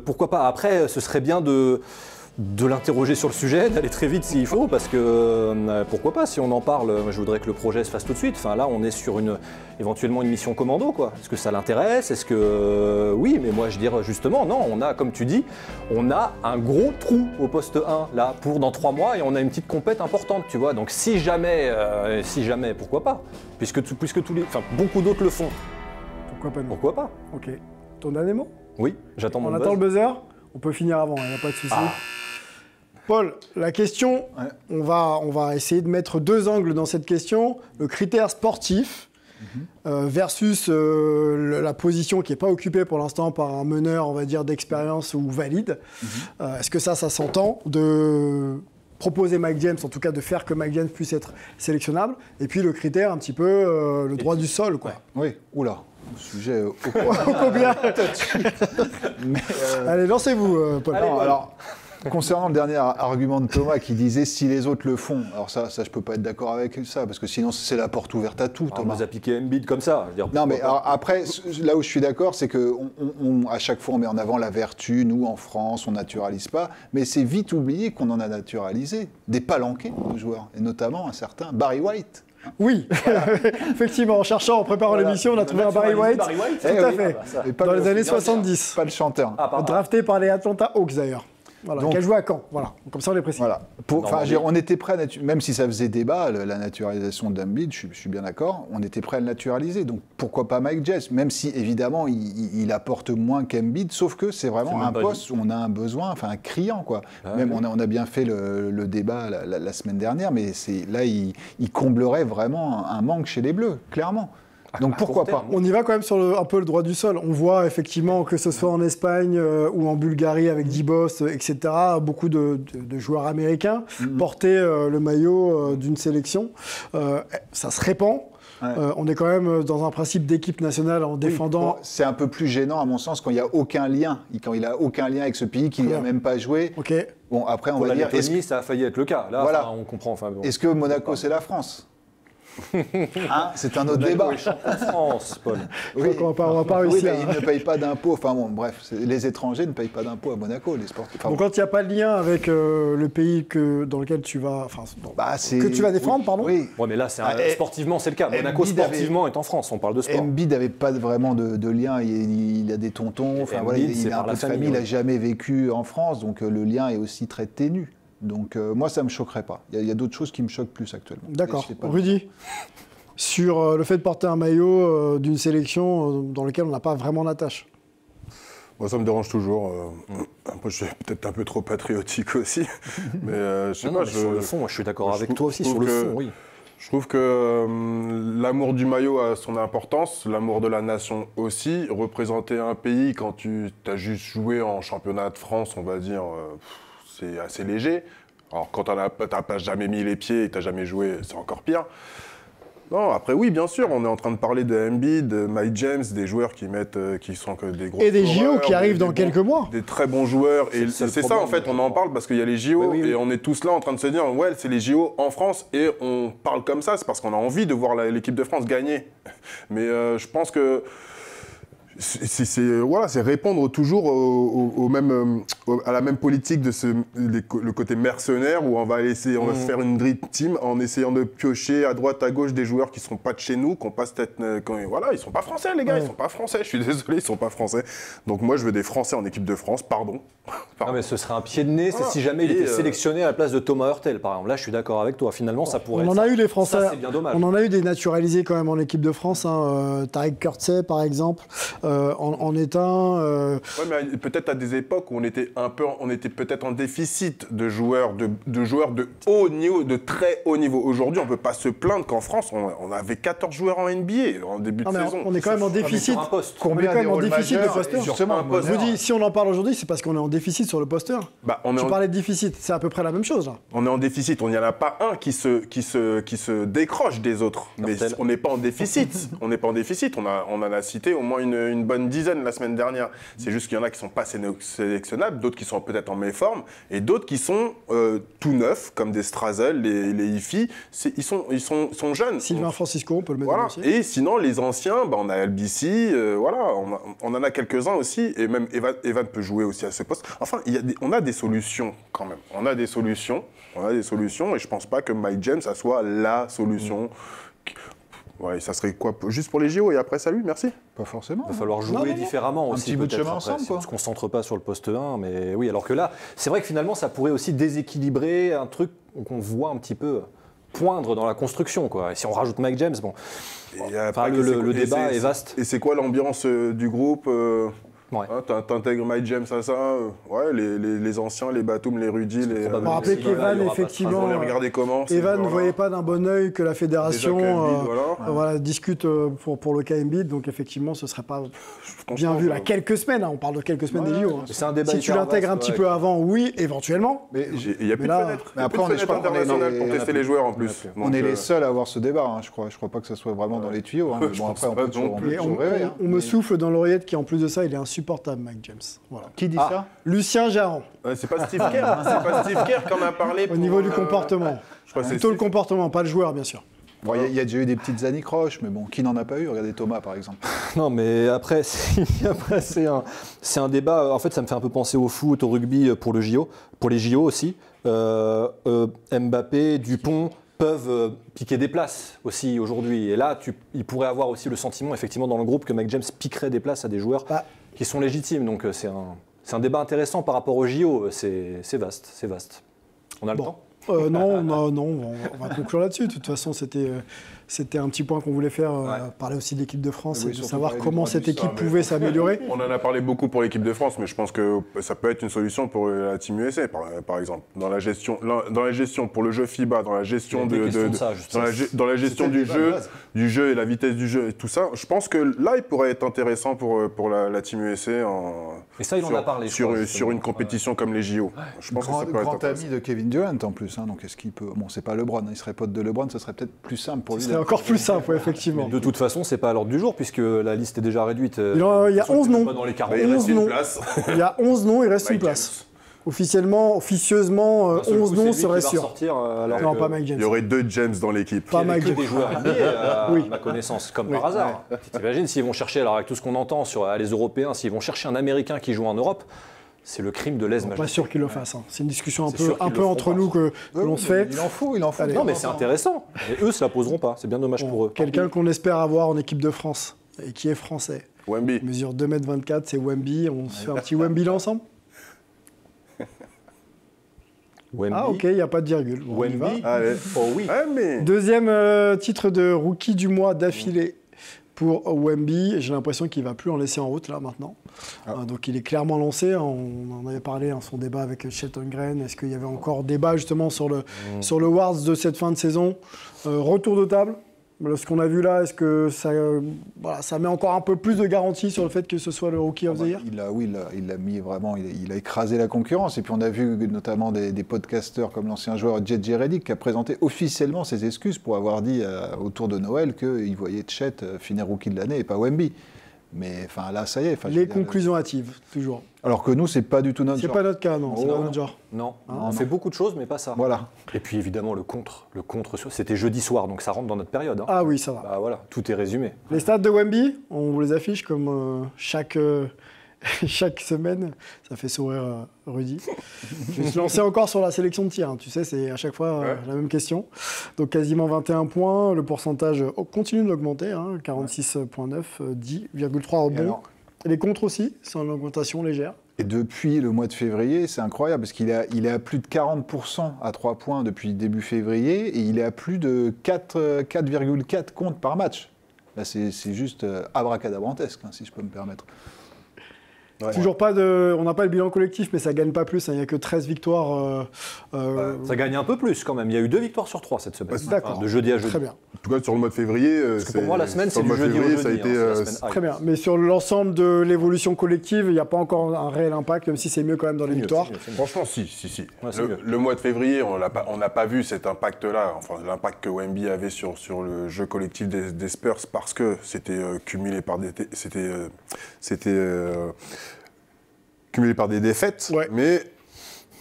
pourquoi pas. Après, ce serait bien de l'interroger sur le sujet, d'aller très vite s'il faut, parce que pourquoi pas, si on en parle, je voudrais que le projet se fasse tout de suite. Enfin là, on est sur éventuellement une mission commando, quoi. Est-ce que ça l'intéresse? Est-ce que... oui, mais moi je dirais justement, non, on a, comme tu dis, on a un gros trou au poste 1, là, pour dans 3 mois, et on a une petite compète importante, tu vois. Donc si jamais, pourquoi pas? Puisque beaucoup d'autres le font. Pourquoi pas nous? Pourquoi pas? Ok. Ton dernier mot? Oui, j'attends mon On attend le buzz. buzzer? On peut finir avant, il n'y a pas de souci. Paul, la question, on va essayer de mettre 2 angles dans cette question. Le critère sportif versus la position qui n'est pas occupée pour l'instant par un meneur, on va dire, d'expérience ou valide. Est-ce que ça s'entend de proposer Mike James, en tout cas de faire que Mike James puisse être sélectionnable? Et puis le critère, un petit peu, le droit du sol, quoi. Oui, oula. Sujet au Combien? Allez, lancez-vous, Paul. Non, alors, concernant le dernier argument de Thomas qui disait si les autres le font, alors ça je peux pas être d'accord avec ça, parce que sinon c'est la porte ouverte à tout, On Thomas. nous a piqué Embiid comme ça. Je veux dire, Non, mais pourquoi pas. alors, après, là où je suis d'accord, c'est que à chaque fois on met en avant la vertu. Nous, en France, on naturalise pas, mais c'est vite oublié qu'on en a naturalisé des palanqués de joueurs, et notamment un certain Barry White. Oui, effectivement, en cherchant, en préparant l'émission, on a trouvé un Barry White. Barry White. Tout Eh à oui. fait. Et pas Dans le- les années bien sûr. 70. Pas le chanteur. Ah, pardon. Drafté par les Atlanta Hawks d'ailleurs. Voilà, Donc- qui a joué à Caen. Voilà, comme ça on les précise. Voilà. Normandie. Je veux dire, on était prêt, même si ça faisait débat, la naturalisation d'Embiid, je suis bien d'accord, on était prêt à le naturaliser. Donc pourquoi pas Mike James, même si évidemment il apporte moins qu'Embiid, sauf que c'est vraiment C'est même un pas poste où on a un besoin, enfin un criant, quoi. Ah, même oui. on a bien fait le débat la semaine dernière, mais là il comblerait vraiment un manque chez les Bleus, clairement. Donc à pourquoi court terme. pas? On y va quand même sur un peu le droit du sol. On voit effectivement que ce soit en Espagne ou en Bulgarie avec Dibos, etc., beaucoup de joueurs américains porter le maillot d'une sélection. Ça se répand. Ouais. On est quand même dans un principe d'équipe nationale en défendant. Bon, c'est un peu plus gênant à mon sens quand il n'y a aucun lien, quand il a aucun lien avec ce pays, qu'il n'a Bien. même pas joué. Ok. Bon, après on Pour va la dire, Lettonie, ça a failli être le cas. Là, Voilà. on comprend. Enfin, bon. est-ce que Monaco c'est la France? Hein, c'est un autre Monaco débat. est champion de France, Paul. Je crois qu'on va pas Oui, réussir. mais ils ne payent pas d'impôts. Enfin bon, bref, les étrangers ne payent pas d'impôts à Monaco, les sportifs. Enfin, Donc bon. quand il n'y a pas de lien avec le pays dans lequel tu vas, que tu vas défendre, oui, pardon. Oui. Ouais, mais là, sportivement, c'est le cas. Monaco, Embiid sportivement, est en France. On parle de sport. Embiid n'avait pas vraiment de lien. Il a des tontons. Enfin voilà, Embiid, c'est il a un par peu la de famille. famille, Il n'a ouais. jamais vécu en France, donc le lien est aussi très ténu. Donc moi, ça me choquerait pas. Il y a d'autres choses qui me choquent plus actuellement. D'accord. Et je sais pas. Rudy. sur le fait de porter un maillot d'une sélection dans laquelle on n'a pas vraiment d'attache? Moi, ça me dérange toujours. Après, je suis peut-être un peu trop patriotique aussi. Mais je sais pas. Sur le fond, moi, je suis d'accord avec toi aussi. Sur le fond, oui. Je trouve que l'amour du maillot a son importance, l'amour de la nation aussi. Représenter un pays quand tu as juste joué en championnat de France, on va dire, c'est assez léger. Alors quand tu n'as pas jamais mis les pieds et que tu n'as jamais joué, c'est encore pire. Non, après oui, bien sûr, on est en train de parler de Embiid, de Mike James, des joueurs qui sont que des gros Et des scoreurs, JO qui arrivent dans quelques mois. Des très bons joueurs. Et c'est ça, en fait, on en parle parce qu'il y a les JO et on est tous là en train de se dire, ouais, c'est les JO en France et on parle comme ça, c'est parce qu'on a envie de voir l'équipe de France gagner. Mais je pense que c'est répondre toujours à la même politique de le côté mercenaire où on va se faire une dream team en essayant de piocher à droite à gauche des joueurs qui sont pas de chez nous, qui ont pas cette voilà, ils sont pas français les gars, ils sont pas français, je suis désolé, ils sont pas français. Donc moi je veux des Français en équipe de France, pardon. Non mais ce serait un pied de nez, c'est si jamais il était sélectionné à la place de Thomas Hurtel par exemple. Là je suis d'accord avec toi, finalement ça pourrait On en a eu des Français, ça, c'est bien dommage. On en a eu des naturalisés quand même en équipe de France, Tariq Courtesy par exemple. En étant. Ouais, mais peut-être à des époques où on était peut-être en déficit de joueurs de haut niveau, de très haut niveau. Aujourd'hui, on ne peut pas se plaindre qu'en France, on avait 14 joueurs en NBA en début de saison. On est quand même en déficit. Combien on est quand même en déficit de posters? Justement, je vous dis, si on en parle aujourd'hui, c'est parce qu'on est en déficit sur le poster. Tu parlais de déficit, c'est à peu près la même chose là. On est en déficit. On n'y en a pas un qui se décroche des autres. Mais on n'est pas en déficit. On n'est pas en déficit. On en a cité au moins une bonne dizaine la semaine dernière. C'est juste qu'il y en a qui sont pas sélectionnables, d'autres qui sont peut-être en méforme, et d'autres qui sont tout neufs, comme des Strazel, les IFI. Ils sont jeunes. Sylvain Francisco, on peut le mettre voilà. aussi. Et sinon, les anciens, on a LBC, voilà, on en a quelques-uns aussi, et même Evan peut jouer aussi à ce poste. Enfin, on a des solutions quand même. On a des solutions, et je pense pas que Mike James, ça soit la solution. Ouais, ça serait quoi? Juste pour les JO et après salut, merci? Pas forcément. Il va falloir jouer différemment aussi. Un petit bout de chemin après, ensemble, si quoi. on ne se concentre pas sur le poste 1, mais oui, alors que là, c'est vrai que finalement, ça pourrait aussi déséquilibrer un truc qu'on voit un petit peu poindre dans la construction, quoi. Et si on rajoute Mike James, bon. Après, le débat est vaste. Et c'est quoi l'ambiance du groupe? Ouais. Hein, t'intègres Mike James à ça, ouais, les anciens, les Batum, les Rudy, les. On va rappeler qu'Evan, effectivement, regardez comment. Evan ne voyait pas d'un bon œil que la fédération discute pour le cas Embiid, donc effectivement, ce ne serait pas bien vu. Là, quelques semaines, on parle de quelques semaines des JO. C'est un débat si tu l'intègres un petit peu avant, oui, éventuellement. Mais il n'y a plus de fenêtre. Mais après, on est internationale pour tester les joueurs en plus. On est les seuls à avoir ce débat, hein, je crois. Je crois pas que ce soit vraiment dans les tuyaux. Hein, mais bon, après, on peut toujours rêver. On me souffle dans l'oreillette qu'en plus de ça, il est insupportable, Mike James. Voilà. Qui dit ça? Lucien Jarron. C'est pas Steve Kerr, c'est pas Steve Kerr qu'on a parlé. Au niveau du comportement. Je crois que plutôt le comportement, pas le joueur, bien sûr. Bon, il y a déjà eu des petites anicroches, mais bon, qui n'en a pas eu? Regardez Thomas, par exemple. Non, mais après, c'est un débat. En fait, ça me fait un peu penser au foot, au rugby pour les JO aussi. Mbappé, Dupont peuvent piquer des places aussi aujourd'hui. Et là, il pourrait avoir aussi le sentiment, effectivement, dans le groupe, que Mike James piquerait des places à des joueurs qui sont légitimes. Donc, c'est un débat intéressant par rapport aux JO. C'est vaste. On a le temps? Non, on va conclure là-dessus. De toute façon, c'était un petit point qu'on voulait faire, parler aussi de l'équipe de France et de savoir comment cette équipe pouvait s'améliorer. On en a parlé beaucoup pour l'équipe de France, mais je pense que ça peut être une solution pour la Team USA, par exemple. Dans la gestion pour le jeu FIBA, dans la gestion dans la gestion du jeu et la vitesse du jeu et tout ça, je pense que là, il pourrait être intéressant pour la Team USA et ça, il en a parlé, sur une compétition comme les JO. Je pense que ça peut être grand ami de Kevin Durant en plus. Hein, donc est-ce qu'il peut... Bon, c'est pas LeBron, il serait pote de LeBron, ce serait peut-être plus simple pour lui. Ce serait encore plus simple, effectivement. Mais de toute façon, c'est pas à l'ordre du jour puisque la liste est déjà réduite. Il y a 11 noms. Dans les 40. Il reste une place. Il y a 11 noms, il reste une place. Officieusement, 11 noms seraient sûrs. Non, pas Mike James. Il y aurait 2 James dans l'équipe. Pas Mike James. Des joueurs NBA, à ma connaissance, comme par hasard. T'imagines s'ils vont chercher, alors avec tout ce qu'on entend sur les Européens, s'ils vont chercher un Américain qui joue en Europe, c'est le crime de lèse-majesté. Pas sûr qu'ils le fassent. Hein. C'est une discussion un peu entre nous que l'on se fait. Il en faut. Allez, non, mais c'est intéressant. Et eux, se la poseront pas. C'est bien dommage pour eux. Quelqu'un qu'on espère avoir en équipe de France et qui est français. Wemby. Il mesure 2,24 m, c'est Wemby. On se fait un petit Wemby là ensemble? Wemby. Ah ok, il n'y a pas de virgule. Bon, on y va. Wemby. Allez. Oh oui. Ouais, mais... Deuxième titre de rookie du mois d'affilée pour Wemby. J'ai l'impression qu'il ne va plus en laisser en route là maintenant. Donc il est clairement lancé. On en avait parlé en son débat avec Shelton Green. Est-ce qu'il y avait encore débat justement sur le Wards de cette fin de saison? Retour de table. Ce qu'on a vu là, est-ce que ça met encore un peu plus de garantie sur le fait que ce soit le Rookie of the Year? Il a mis vraiment, il a écrasé la concurrence. Et puis on a vu notamment des podcasteurs comme l'ancien joueur JJ Redick qui a présenté officiellement ses excuses pour avoir dit autour de Noël qu'il voyait Chet finir Rookie de l'année et pas Wemby. Mais enfin là, ça y est. Les conclusions hâtives, toujours. Alors que nous, c'est pas du tout notre genre. C'est pas notre cas, non. C'est pas notre genre. Non, on fait beaucoup de choses, mais pas ça. Voilà. Et puis évidemment, le contre, c'était jeudi soir, donc ça rentre dans notre période. Hein. Ah oui, ça va. Bah voilà, tout est résumé. Les stats de Wemby, on vous les affiche comme chaque semaine. Ça fait sourire Rudy. Je me suis lancé encore sur la sélection de tirs. Hein. Tu sais, c'est à chaque fois la même question. Donc quasiment 21 points. Le pourcentage continue d'augmenter. Hein, 46,9, 10,3 rebonds. Et les contres aussi, c'est en augmentation légère. Et depuis le mois de février, c'est incroyable parce qu'il est à plus de 40% à 3 points depuis début février et il est à plus de 4,4 comptes par match. Là, c'est juste abracadabrantesque, hein, si je peux me permettre. Ouais. Toujours pas on n'a pas le bilan collectif, mais ça gagne pas plus. Il n'y a que 13 victoires. Ça gagne un peu plus quand même. Il y a eu 2 victoires sur 3 cette semaine. D'accord. De jeudi à jeudi. Très bien. En tout cas, sur le mois de février, parce que pour moi, la semaine, c'est du jeudi au jeudi. Ça a été, très bien. Mais sur l'ensemble de l'évolution collective, il n'y a pas encore un réel impact, même si c'est mieux quand même dans les victoires. Franchement, si. Ouais, le mois de février, on n'a pas vu cet impact-là, enfin l'impact que Wemby avait sur le jeu collectif des Spurs, parce que c'était cumulé par des défaites. Ouais. Mais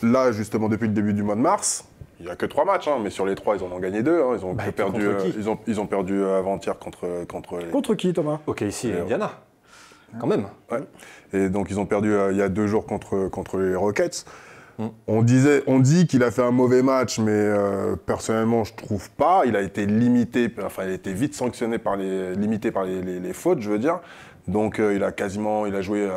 là, justement, depuis le début du mois de mars, il n'y a que 3 matchs, hein, mais sur les 3, ils en ont gagné 2. Hein, ils ont perdu avant-hier Contre qui, Thomas? Ok, ici, Indiana. Quand même. Ouais. Et donc, ils ont perdu il y a 2 jours contre les Rockets. On dit qu'il a fait un mauvais match, mais personnellement, je trouve pas. Il a été limité, enfin, il a été vite sanctionné limité par les fautes, je veux dire. Donc, il a joué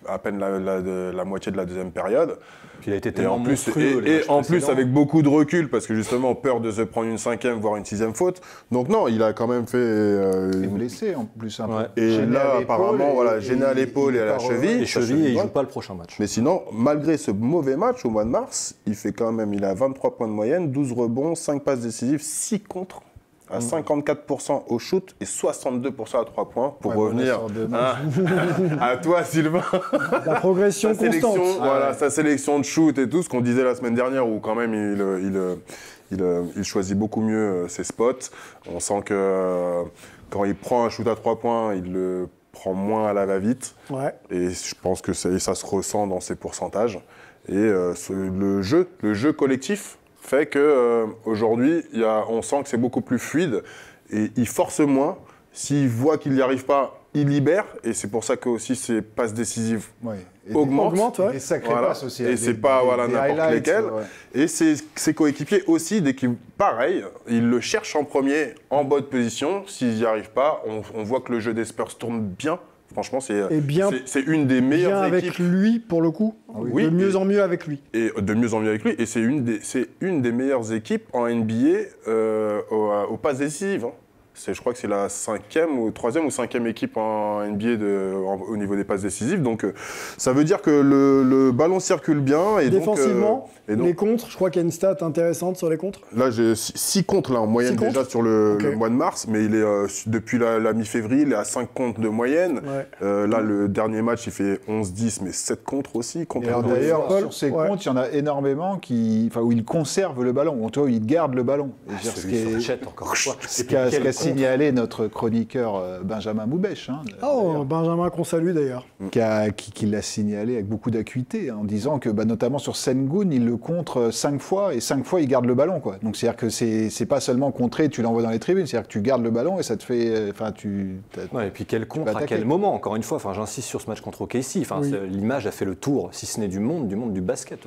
à peine la moitié de la deuxième période. Puis il a été tellement monstrueux. Et en plus, avec beaucoup de recul, parce que justement, peur de se prendre une 5e, voire une 6e faute. Donc non, il a quand même fait... Il est blessé en plus un peu. Ouais. Et là, apparemment, gêné à l'épaule et à la cheville. Les chevilles, et il ne joue pas le prochain match. Mais sinon, malgré ce mauvais match au mois de mars, il a 23 points de moyenne, 12 rebonds, 5 passes décisives, 6 contres. À 54% au shoot et 62% à 3 points pour revenir à toi, Sylvain. La progression constante. Voilà, sa sélection de shoot et tout, ce qu'on disait la semaine dernière où quand même il choisit beaucoup mieux ses spots. On sent que quand il prend un shoot à 3 points, il le prend moins à la va-vite. Ouais. Et je pense que ça se ressent dans ses pourcentages. Et le jeu collectif fait qu'aujourd'hui, on sent que c'est beaucoup plus fluide et il force moins. S'il voit qu'il n'y arrive pas, il libère. Et c'est pour ça que aussi ses passes décisives augmentent. Des sacrées passes aussi. Et c'est pas n'importe lesquelles. Ouais. Et ses coéquipiers aussi, pareil, ils le cherchent en premier, en bonne position. S'ils n'y arrivent pas, on voit que le jeu des Spurs tourne bien. Franchement, c'est une des meilleures équipes. Avec lui, pour le coup. Oui, de mieux en mieux avec lui. Et de mieux en mieux avec lui. Et c'est une des meilleures équipes en NBA aux passes décisives. Hein. Je crois que c'est la 3e ou 5e équipe en NBA au niveau des passes décisives. Donc, ça veut dire que le ballon circule bien. Et défensivement, les contres, je crois qu'il y a une stat intéressante sur les contres. Là, j'ai 6 contres là, en moyenne déjà sur le mois de mars. Mais il est, depuis la mi-févririe, il est à 5 contres de moyenne. Ouais. Là, le dernier match, il fait 11-10, mais 7 contres aussi. D'ailleurs, sur ces contres, il y en a énormément où il conserve le ballon. En tout cas, il garde le ballon. Ce qui a signalé notre chroniqueur Benjamin Moubèche. Hein, Benjamin qu'on salue d'ailleurs. Qui l'a signalé avec beaucoup d'acuité, en disant que notamment sur Sengun, il le contre 5 fois et 5 fois il garde le ballon. Quoi. Donc c'est-à-dire que c'est pas seulement contré, tu l'envoies dans les tribunes, c'est-à-dire que tu gardes le ballon et ça te fait... et puis quel contre à quel moment, encore une fois, j'insiste sur ce match contre OKC, l'image a fait le tour, si ce n'est du monde du basket.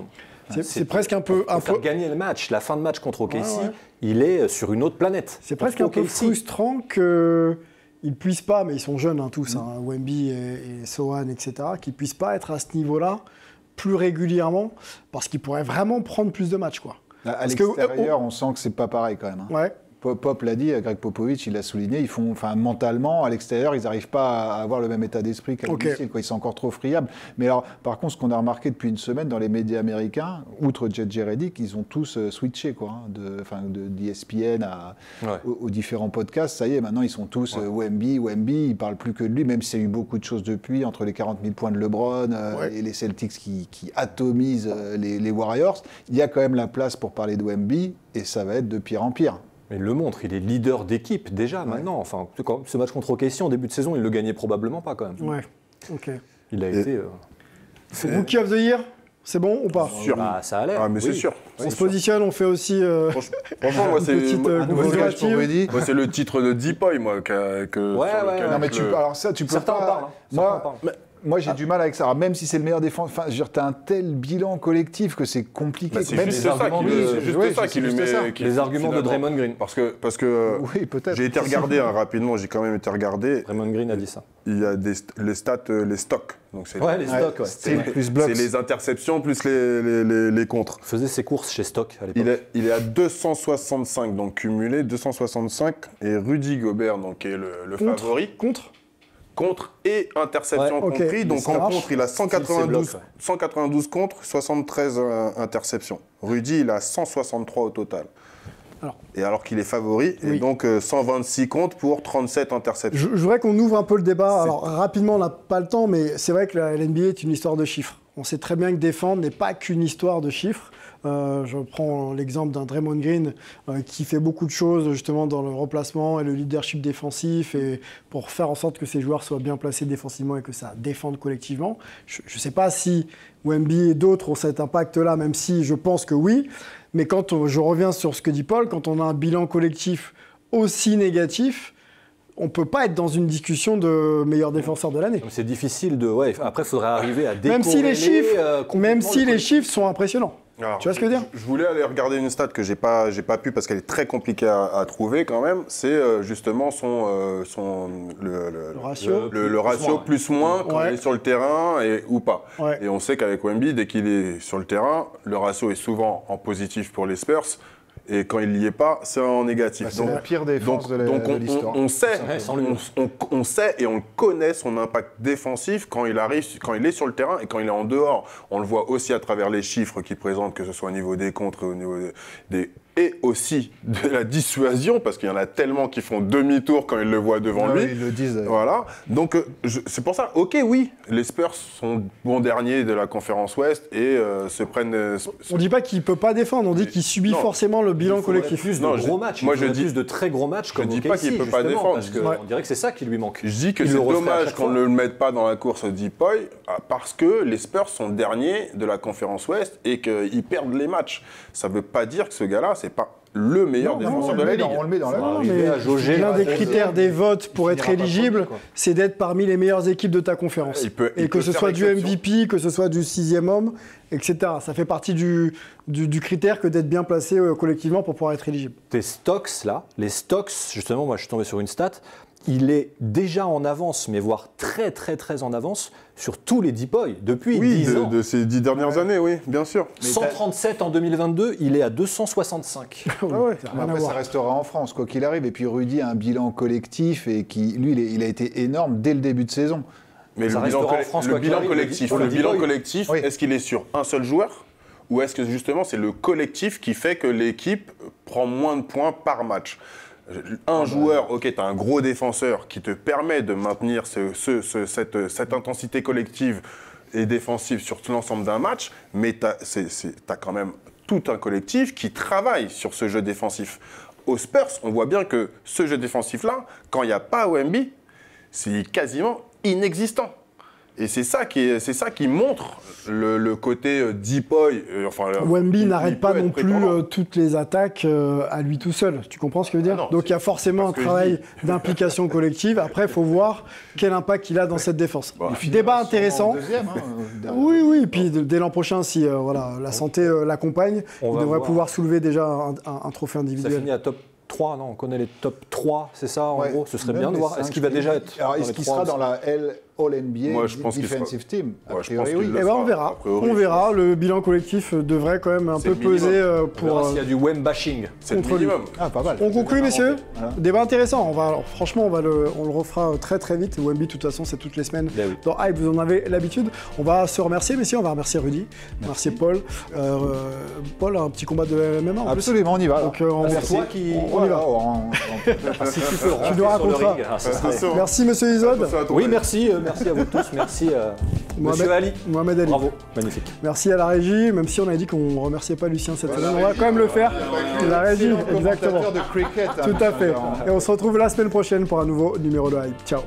C'est presque un peu... Faire gagner le match, la fin de match contre OKC, il est sur une autre planète. C'est presque un peu frustrant qu'ils ne puissent pas, mais ils sont jeunes tous, Wemby et Sohan, etc., qu'ils ne puissent pas être à ce niveau-là plus régulièrement parce qu'il pourrait vraiment prendre plus de matchs, quoi. À l'extérieur, on sent que c'est pas pareil quand même. Ouais. Pop l'a dit, Greg Popovich, il l'a souligné, mentalement, à l'extérieur, ils n'arrivent pas à avoir le même état d'esprit qu'à domicile, quoi. Ils sont encore trop friables. Mais alors, par contre, ce qu'on a remarqué depuis une semaine dans les médias américains, outre JJ Redick, ils ont tous switché, quoi, d'ESPN aux différents podcasts. Ça y est, maintenant, ils sont tous Wemby, ils ne parlent plus que de lui, même s'il y a eu beaucoup de choses depuis, entre les 40 000 points de LeBron et les Celtics qui atomisent les Warriors. Il y a quand même la place pour parler de Wemby, et ça va être de pire en pire. Mais il le montre, il est leader d'équipe déjà maintenant. Enfin, ce match contre OKC en début de saison, il le gagnait probablement pas quand même. Ouais, ok. Il a été. Rookie of the Year, c'est bon ou pas? Sûr. Bah, ça a l'air. Ah, mais c'est sûr. On se positionne, on fait aussi Franchement, moi, c'est petite c'est le titre de Deepoy, moi, Non, mais alors ça, tu peux Certains pas. en parlent. Moi, Moi, j'ai du mal avec ça. Alors, même si c'est le meilleur défenseur, tu as un tel bilan collectif que c'est compliqué. Bah, c'est juste ça qui lui met. Les arguments de Draymond Green. Parce que oui, peut-être. J'ai été regarder rapidement, j'ai quand même été regarder. Draymond Green a dit ça. Il y a les stats, les stocks. Donc c'est les stocks, c'est les interceptions plus les contres. Il faisait ses courses chez Stock à l'époque. Il est à 265, donc cumulé 265. Et Rudy Gobert, donc, qui est le favori. Contre et interception compris. Donc en contre, il a 192 contre, 73 interceptions. Rudy, il a 163 au total. Alors qu'il est favori, et donc 126 contre pour 37 interceptions. Je voudrais qu'on ouvre un peu le débat. Alors rapidement, on n'a pas le temps, mais c'est vrai que la NBA est une histoire de chiffres. On sait très bien que défendre n'est pas qu'une histoire de chiffres. Je prends l'exemple d'un Draymond Green qui fait beaucoup de choses justement dans le remplacement et le leadership défensif et pour faire en sorte que ses joueurs soient bien placés défensivement et que ça défende collectivement. Je ne sais pas si Wemby et d'autres ont cet impact-là, même si je pense que oui. Mais quand je reviens sur ce que dit Paul, quand on a un bilan collectif aussi négatif, on ne peut pas être dans une discussion de meilleur défenseur de l'année. C'est difficile de... après, il faudrait arriver à décorréler... Même si les chiffres sont impressionnants. Alors, tu vois ce que je veux dire? Je voulais aller regarder une stat que j'ai pas pu parce qu'elle est très compliquée à trouver quand même. C'est justement le ratio plus-moins quand il est sur le terrain ou pas. Ouais. Et on sait qu'avec Wemby, dès qu'il est sur le terrain, le ratio est souvent en positif pour les Spurs. Et quand il n'y est pas, c'est en négatif. C'est la pire défense de l'histoire. On sait et on connaît son impact défensif quand il est sur le terrain et quand il est en dehors. On le voit aussi à travers les chiffres qu'il présente, que ce soit au niveau des contres, au niveau et aussi de la dissuasion, parce qu'il y en a tellement qui font demi-tour quand ils le voient devant lui. Ils le disent. Voilà. Donc, c'est pour ça, les Spurs sont bons derniers de la conférence Ouest et se prennent... On ne dit pas qu'il ne peut pas défendre, on dit qu'il subit forcément le bilan collectif. Plus de gros matchs. Moi, je dis plus de très gros matchs comme je dis pas qu'il ne peut pas défendre. Parce on dirait que c'est ça qui lui manque. Je dis que c'est dommage qu'on ne le mette pas dans la course Deepoy parce que les Spurs sont derniers de la conférence Ouest et qu'ils perdent les matchs. Ça ne veut pas dire que ce gars-là, c'est pas le meilleur défenseur de la Ligue. On le met dans la L'un des critères des votes pour être éligible, c'est d'être parmi les meilleures équipes de ta conférence. Et que ce soit du MVP, que ce soit du 6e homme, etc. Ça fait partie du critère que d'être bien placé collectivement pour pouvoir être éligible. Tes stocks, là, les stocks, justement, moi je suis tombé sur une stat, il est déjà en avance, mais voire très très très en avance sur tous les Deepoy depuis 10 ans. De ces 10 dernières années, oui, bien sûr. 137 en 2022, il est à 265. Après, ça restera en France, quoi qu'il arrive. Et puis Rudy a un bilan collectif et lui, il a été énorme dès le début de saison. Mais le bilan collectif, est-ce qu'il est sur un seul joueur ou est-ce que justement c'est le collectif qui fait que l'équipe prend moins de points par match? Un joueur, tu as un gros défenseur qui te permet de maintenir cette intensité collective et défensive sur tout l'ensemble d'un match, mais tu as quand même tout un collectif qui travaille sur ce jeu défensif. Aux Spurs, on voit bien que ce jeu défensif-là, quand il n'y a pas Wemby, c'est quasiment inexistant. Et c'est ça qui montre le côté Deepoy. Wemby n'arrête pas non plus toutes les attaques à lui tout seul. Tu comprends ce que je veux dire? Donc il y a forcément un travail d'implication collective. Après, il faut voir quel impact il a dans cette défense. Débat intéressant. Oui. Puis dès l'an prochain, si la santé l'accompagne, il devrait pouvoir soulever déjà un trophée individuel. Ça finit à top 3, non? On connaît les top 3, c'est ça en gros? Ce serait bien de voir. Est-ce qu'il va déjà être... Alors, est-ce qu'il sera dans la All-NBA Moi, je pense qu'il Defensive Team. A Ouais, je priori, pense oui. qu'il Eh le ben fera, on verra. a priori, On verra. Le bilan collectif devrait quand même un C'est peu le minimum. peser On pour. verra s'il y a du Wem bashing. C'est le contre lui. minimum. Ah, pas mal. On conclut, messieurs. Voilà. Débat intéressant. Franchement, on le refera très très vite. Wemby, de toute façon, c'est toutes les semaines. Ben oui. Dans Hype, vous en avez l'habitude. On va se remercier, messieurs. On va remercier Rudy, remercier Paul. Paul a un petit combat de MMA en plus. Absolument, on y va. Donc, C'est toi qui. on y va. Si tu peux le rentrer nous sur le raconteras. ring. Ce serait- Attention. Merci, monsieur Izod. Attention à ton Oui, œil. merci à vous tous. Merci, monsieur Ali. Mohamed Ali. Bravo, magnifique. Merci à la régie, même si on a dit qu'on ne remerciait pas Lucien cette semaine, on va quand même le faire. La régie, exactement. De cricket, hein, Tout à fait. alors. Et on se retrouve la semaine prochaine pour un nouveau numéro de Hype. Ciao.